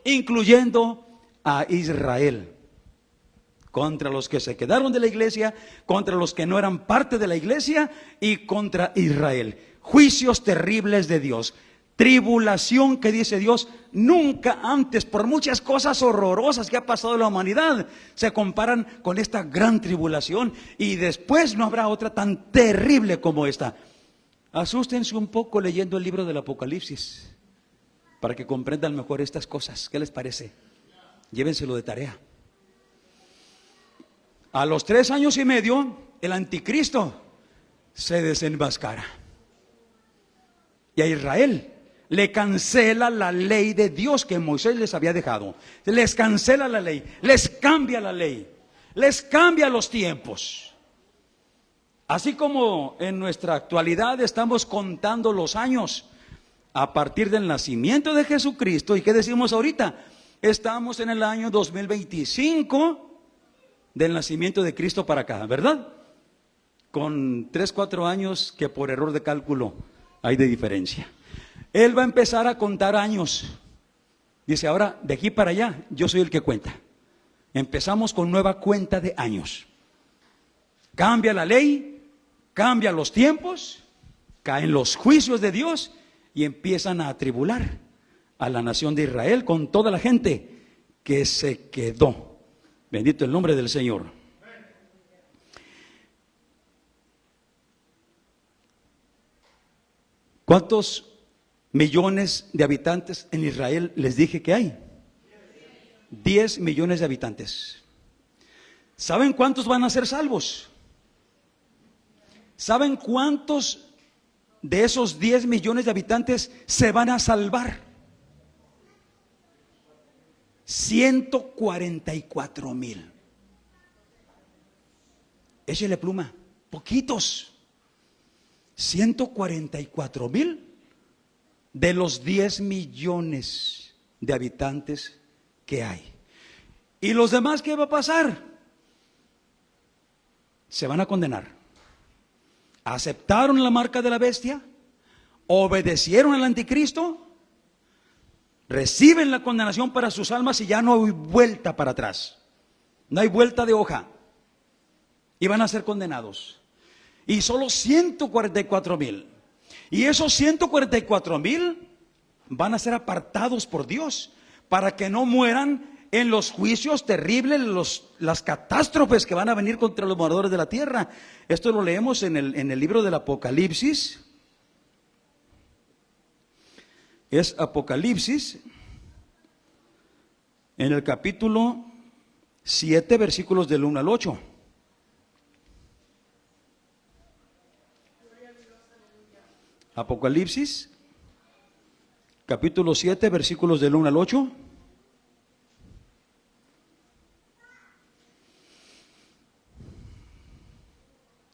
incluyendo a Israel, contra los que se quedaron de la iglesia, contra los que no eran parte de la iglesia y contra Israel. Juicios terribles de Dios. Tribulación que dice Dios, nunca antes, por muchas cosas horrorosas que ha pasado en la humanidad, se comparan con esta gran tribulación, y después no habrá otra tan terrible como esta. Asústense un poco leyendo el libro del Apocalipsis para que comprendan mejor estas cosas. ¿Qué les parece? Llévenselo de tarea. A los 3 años y medio, el anticristo se desenmascara. Y a Israel le cancela la ley de Dios que Moisés les había dejado. Les cancela la ley, les cambia la ley, les cambia los tiempos. Así como en nuestra actualidad estamos contando los años a partir del nacimiento de Jesucristo. ¿Y qué decimos ahorita? Estamos en el año 2025 del nacimiento de Cristo para acá, ¿verdad? Con 3-4 años que por error de cálculo hay de diferencia. Él va a empezar a contar años. Dice, ahora de aquí para allá, yo soy el que cuenta. Empezamos con nueva cuenta de años. Cambia la ley, cambia los tiempos, caen los juicios de Dios y empiezan a atribular a la nación de Israel con toda la gente que se quedó. Bendito el nombre del Señor. ¿Cuántos millones de habitantes en Israel les dije que hay? 10 millones de habitantes. ¿Saben cuántos van a ser salvos? ¿Saben cuántos de esos 10 millones de habitantes se van a salvar? 144,000. Échele pluma, poquitos. 144,000 de los 10 millones de habitantes que hay. ¿Y los demás qué va a pasar? Se van a condenar. ¿Aceptaron la marca de la bestia? ¿Obedecieron al anticristo? Reciben la condenación para sus almas y ya no hay vuelta para atrás. No hay vuelta de hoja. Y van a ser condenados. Y solo 144,000. Y esos 144,000 van a ser apartados por Dios para que no mueran en los juicios terribles, las catástrofes que van a venir contra los moradores de la tierra. Esto lo leemos en el libro del Apocalipsis. Es Apocalipsis, en el capítulo 7, versículos del 1 al 8. Apocalipsis, capítulo 7, versículos del 1 al 8.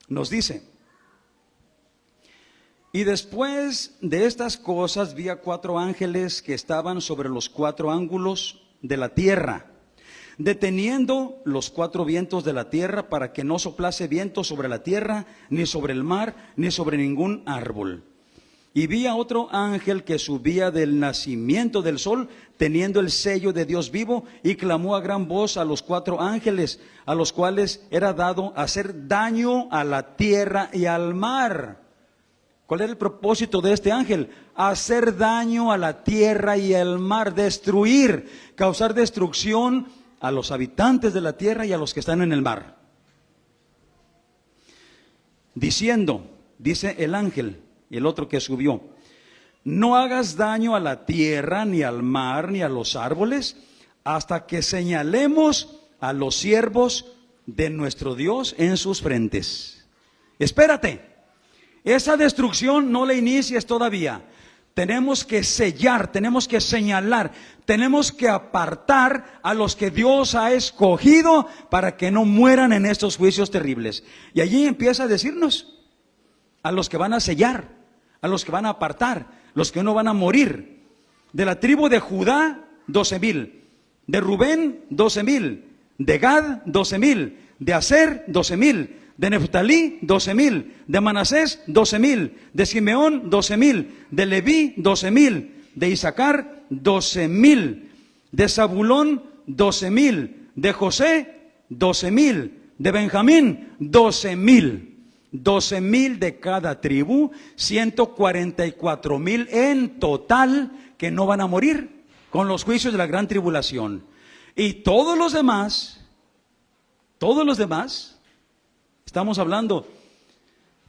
Nos dice: y después de estas cosas vi a 4 ángeles que estaban sobre los 4 ángulos de la tierra, deteniendo los 4 vientos de la tierra para que no soplase viento sobre la tierra, ni sobre el mar, ni sobre ningún árbol. Y vi a otro ángel que subía del nacimiento del sol, teniendo el sello de Dios vivo, y clamó a gran voz a los 4 ángeles, a los cuales era dado hacer daño a la tierra y al mar. ¿Cuál era el propósito de este ángel? Hacer daño a la tierra y al mar, destruir, causar destrucción a los habitantes de la tierra y a los que están en el mar. Diciendo, dice el ángel, y el otro que subió: no hagas daño a la tierra, ni al mar, ni a los árboles, hasta que señalemos a los siervos de nuestro Dios en sus frentes. Espérate. Esa destrucción no la inicies todavía. Tenemos que sellar, tenemos que señalar, tenemos que apartar a los que Dios ha escogido para que no mueran en estos juicios terribles. Y allí empieza a decirnos a los que van a sellar, a los que van a apartar, los que no van a morir. De la tribu de Judá, 12,000. De Rubén, 12,000. De Gad, 12,000. De Aser, 12,000. De Neftalí, 12,000. De Manasés, 12,000. De Simeón, 12,000. De Leví, 12,000. De Isaacar, 12,000. De Zabulón, 12,000. De José, 12,000. De Benjamín, 12,000. 12,000 de cada tribu, 144,000 en total que no van a morir con los juicios de la gran tribulación. Y todos los demás, estamos hablando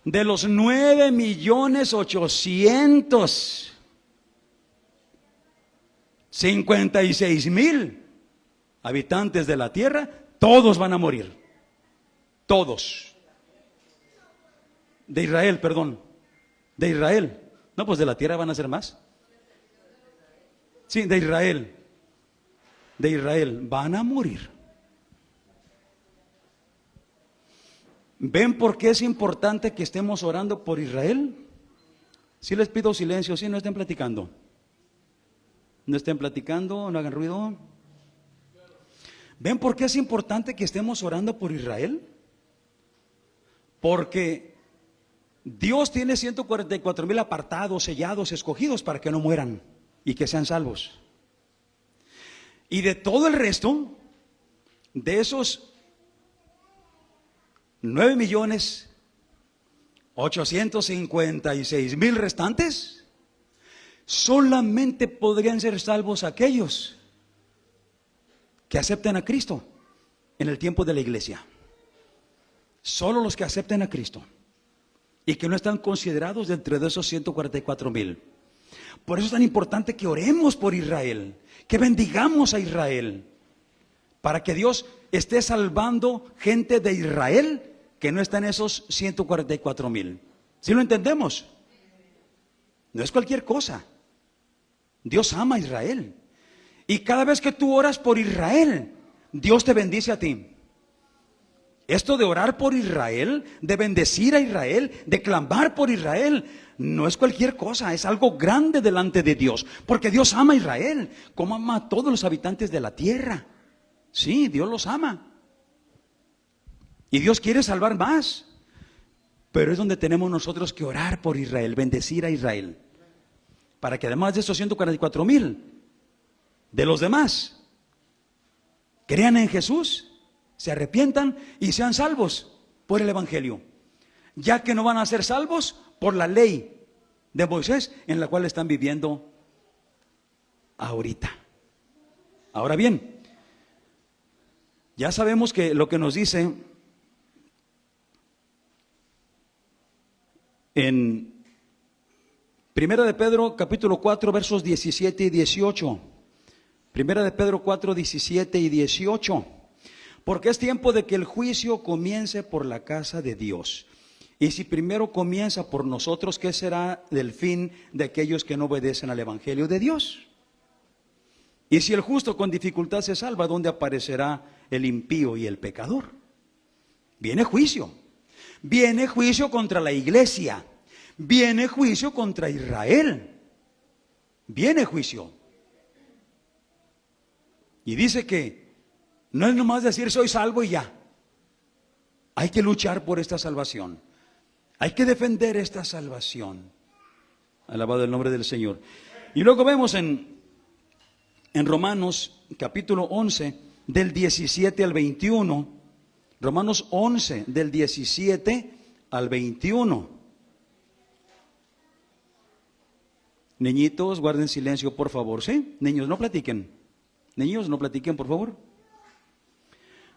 de los 9,856,000 habitantes de la tierra, todos van a morir. Todos. De Israel, perdón. De Israel. No, pues de la tierra van a ser más. Sí, de Israel. De Israel. Van a morir. ¿Ven por qué es importante que estemos orando por Israel? Sí les pido silencio, sí, no estén platicando. No estén platicando, no hagan ruido. ¿Ven por qué es importante que estemos orando por Israel? Porque Dios tiene 144,000 apartados, sellados, escogidos para que no mueran y que sean salvos. Y de todo el resto, de esos 9,856,000 restantes, solamente podrían ser salvos aquellos que acepten a Cristo en el tiempo de la iglesia. Solo los que acepten a Cristo y que no están considerados dentro de esos 144,000. Por eso es tan importante que oremos por Israel, que bendigamos a Israel, para que Dios esté salvando gente de Israel que no está en esos 144,000. ¿Sí lo entendemos? No es cualquier cosa. Dios ama a Israel. Y cada vez que tú oras por Israel, Dios te bendice a ti. Esto de orar por Israel, de bendecir a Israel, de clamar por Israel, no es cualquier cosa, es algo grande delante de Dios, porque Dios ama a Israel, como ama a todos los habitantes de la tierra. Sí, Dios los ama. Y Dios quiere salvar más. Pero es donde tenemos nosotros que orar por Israel, bendecir a Israel, para que además de esos 144,000, de los demás, crean en Jesús, se arrepientan y sean salvos por el Evangelio, ya que no van a ser salvos por la ley de Moisés en la cual están viviendo ahorita. Ahora bien, ya sabemos que lo que nos dice en Primera de Pedro capítulo 4 versos 17 y 18. Primera de Pedro 4, 17 y 18. Porque es tiempo de que el juicio comience por la casa de Dios. Y si primero comienza por nosotros, ¿qué será del fin de aquellos que no obedecen al Evangelio de Dios? Y si el justo con dificultad se salva, ¿dónde aparecerá el impío y el pecador? Viene juicio. Viene juicio contra la iglesia. Viene juicio contra Israel. Viene juicio. Y dice que no es nomás decir soy salvo y ya. Hay que luchar por esta salvación. Hay que defender esta salvación. Alabado el nombre del Señor. Y luego vemos en Romanos capítulo 11 del 17 al 21. Romanos 11 del 17 al 21. Niñitos, guarden silencio, por favor, ¿sí? Niños, no platiquen. Niños, no platiquen, por favor.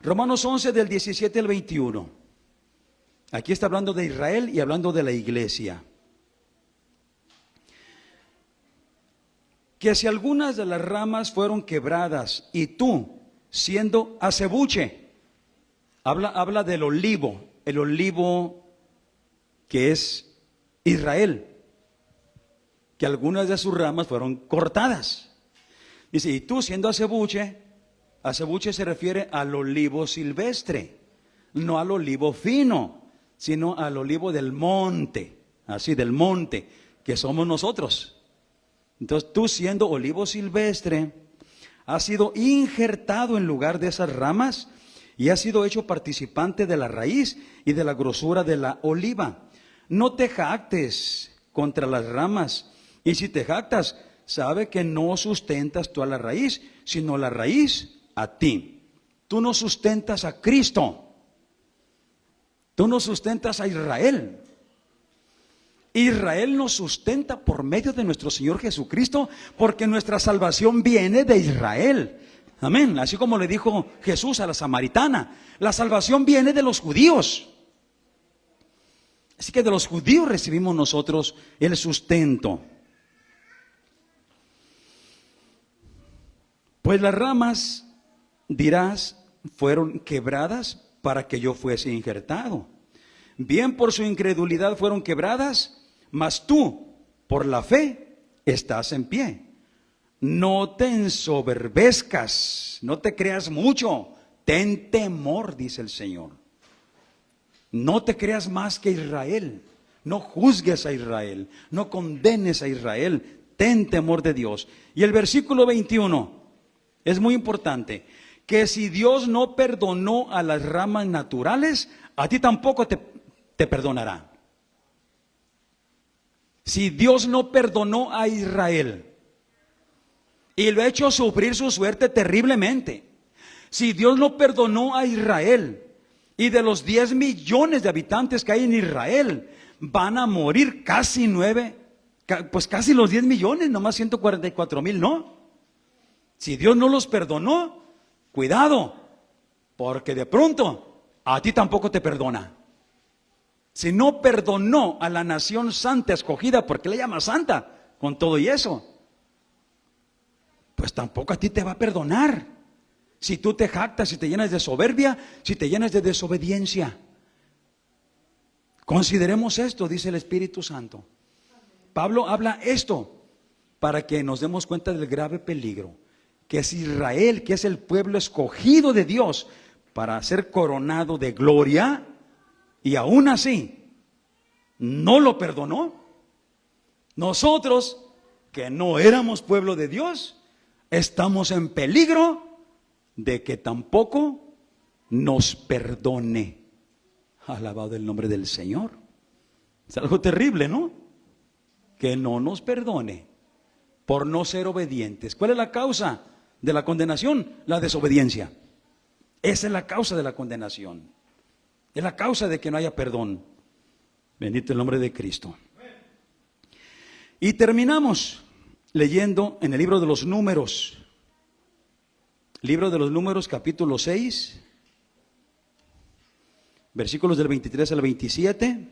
Romanos 11 del 17 al 21. Aquí está hablando de Israel y hablando de la iglesia. Que si algunas de las ramas fueron quebradas y tú, siendo acebuche, habla del olivo, el olivo que es Israel, que algunas de sus ramas fueron cortadas. Dice, y tú siendo acebuche se refiere al olivo silvestre, no al olivo fino, sino al olivo del monte, así del monte, que somos nosotros. Entonces tú siendo olivo silvestre, has sido injertado en lugar de esas ramas y has sido hecho participante de la raíz y de la grosura de la oliva. No te jactes contra las ramas, y si te jactas, sabe que no sustentas tú a la raíz, sino la raíz a ti. Tú no sustentas a Cristo. Tú no sustentas a Israel. Israel nos sustenta por medio de nuestro Señor Jesucristo, porque nuestra salvación viene de Israel. Amén. Así como le dijo Jesús a la samaritana, la salvación viene de los judíos. Así que de los judíos recibimos nosotros el sustento. Pues las ramas, dirás, fueron quebradas para que yo fuese injertado. Bien por su incredulidad fueron quebradas, mas tú, por la fe, estás en pie. No te ensoberbezcas, no te creas mucho, ten temor, dice el Señor. No te creas más que Israel, no juzgues a Israel, no condenes a Israel, ten temor de Dios. Y el versículo 21 es muy importante, que si Dios no perdonó a las ramas naturales, a ti tampoco te perdonará. Si Dios no perdonó a Israel y lo ha hecho sufrir su suerte terriblemente, si Dios no perdonó a Israel y de los 10 millones de habitantes que hay en Israel, van a morir casi casi los 10 millones, nomás 144,000, ¿no? Si Dios no los perdonó, cuidado, porque de pronto a ti tampoco te perdona. Si no perdonó a la nación santa escogida, ¿por qué le llama santa? Con todo y eso, pues tampoco a ti te va a perdonar. Si tú te jactas, si te llenas de soberbia, si te llenas de desobediencia. Consideremos esto, dice el Espíritu Santo. Pablo habla esto para que nos demos cuenta del grave peligro, que es Israel, que es el pueblo escogido de Dios para ser coronado de gloria, y aún así no lo perdonó. Nosotros, que no éramos pueblo de Dios, estamos en peligro de que tampoco nos perdone. Alabado el nombre del Señor. Es algo terrible, ¿no? Que no nos perdone por no ser obedientes. ¿Cuál es la causa de la condenación? La desobediencia. Esa es la causa de la condenación. Es la causa de que no haya perdón. Bendito el nombre de Cristo. Y terminamos leyendo en el libro de los Números. Libro de los Números, capítulo 6, versículos del 23 al 27.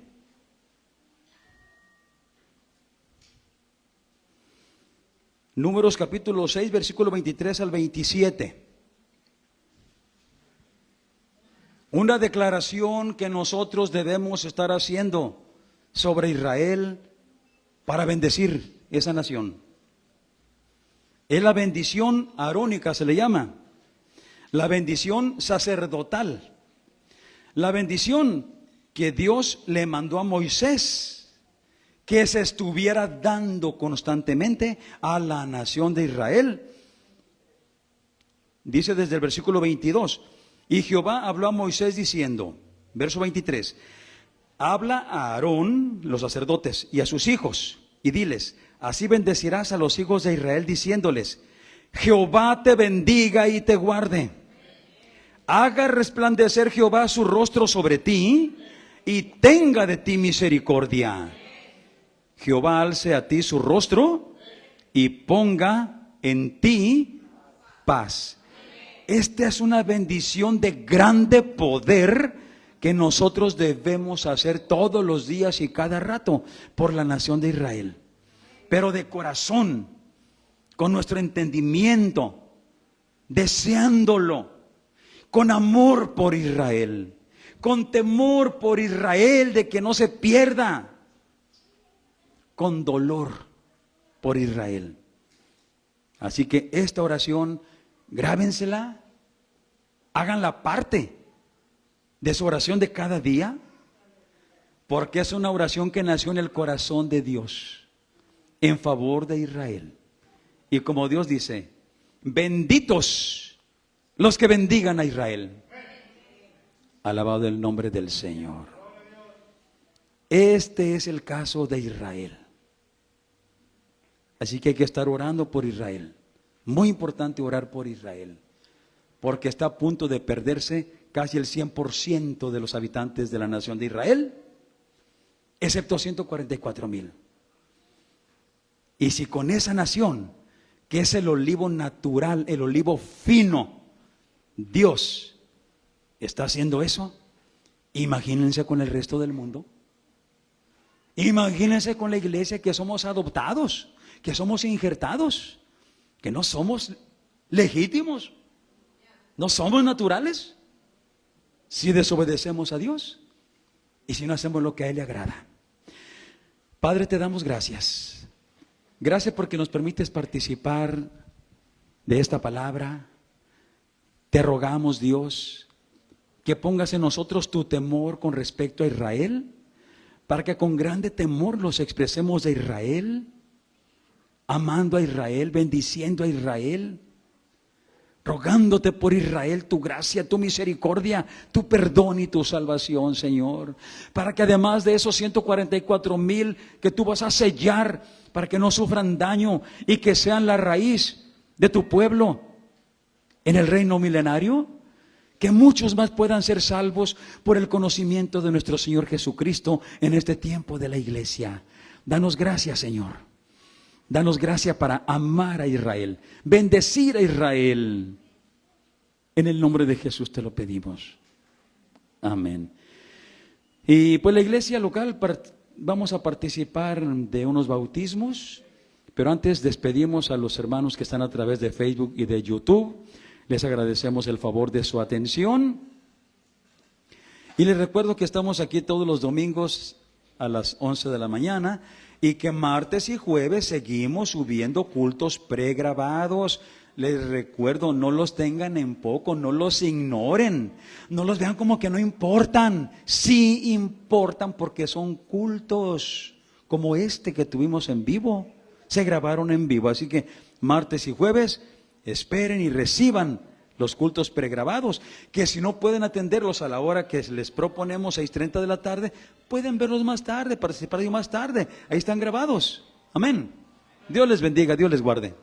Números capítulo 6, versículo 23 al 27. Una declaración que nosotros debemos estar haciendo sobre Israel para bendecir esa nación. Es la bendición arónica, se le llama. La bendición sacerdotal. La bendición que Dios le mandó a Moisés que se estuviera dando constantemente a la nación de Israel. Dice desde el versículo 22, y Jehová habló a Moisés diciendo, verso 23, habla a Aarón, los sacerdotes, y a sus hijos, y diles, así bendecirás a los hijos de Israel diciéndoles, Jehová te bendiga y te guarde. Haga resplandecer Jehová su rostro sobre ti y tenga de ti misericordia. Jehová alce a ti su rostro y ponga en ti paz. Esta es una bendición de grande poder que nosotros debemos hacer todos los días y cada rato por la nación de Israel. Pero de corazón, con nuestro entendimiento, deseándolo, con amor por Israel, con temor por Israel de que no se pierda, con dolor por Israel. Así que esta oración, grábensela, háganla parte de su oración de cada día, porque es una oración que nació en el corazón de Dios, en favor de Israel. Y como Dios dice, benditos los que bendigan a Israel. Alabado el nombre del Señor. Este es el caso de Israel. Así que hay que estar orando por Israel. Muy importante orar por Israel, porque está a punto de perderse casi el 100% de los habitantes de la nación de Israel, excepto 144,000. Y si con esa nación, que es el olivo natural, el olivo fino, Dios está haciendo eso, imagínense con el resto del mundo. Imagínense con la iglesia, que somos adoptados, que somos injertados, que no somos legítimos, no somos naturales, si desobedecemos a Dios y si no hacemos lo que a Él le agrada. Padre, te damos gracias. Gracias porque nos permites participar de esta palabra. Te rogamos, Dios, que pongas en nosotros tu temor con respecto a Israel, para que con grande temor los expresemos de Israel, amando a Israel, bendiciendo a Israel, rogándote por Israel tu gracia, tu misericordia, tu perdón y tu salvación, Señor, para que además de esos 144,000 que tú vas a sellar, para que no sufran daño y que sean la raíz de tu pueblo en el reino milenario, que muchos más puedan ser salvos por el conocimiento de nuestro Señor Jesucristo en este tiempo de la iglesia. Danos gracias, Señor. Danos gracia para amar a Israel, bendecir a Israel. En el nombre de Jesús te lo pedimos. Amén. Y pues la iglesia local vamos a participar de unos bautismos, pero antes despedimos a los hermanos que están a través de Facebook y de YouTube. Les agradecemos el favor de su atención. Y les recuerdo que estamos aquí todos los domingos a las 11 de la mañana. Y que martes y jueves seguimos subiendo cultos pregrabados. Les recuerdo, no los tengan en poco, no los ignoren, no los vean como que no importan. Sí importan, porque son cultos como este que tuvimos en vivo. Se grabaron en vivo, así que martes y jueves esperen y reciban los cultos pregrabados, que si no pueden atenderlos a la hora que les proponemos, 6:30 de la tarde, pueden verlos más tarde, participar de ellos más tarde. Ahí están grabados. Amén. Dios les bendiga, Dios les guarde.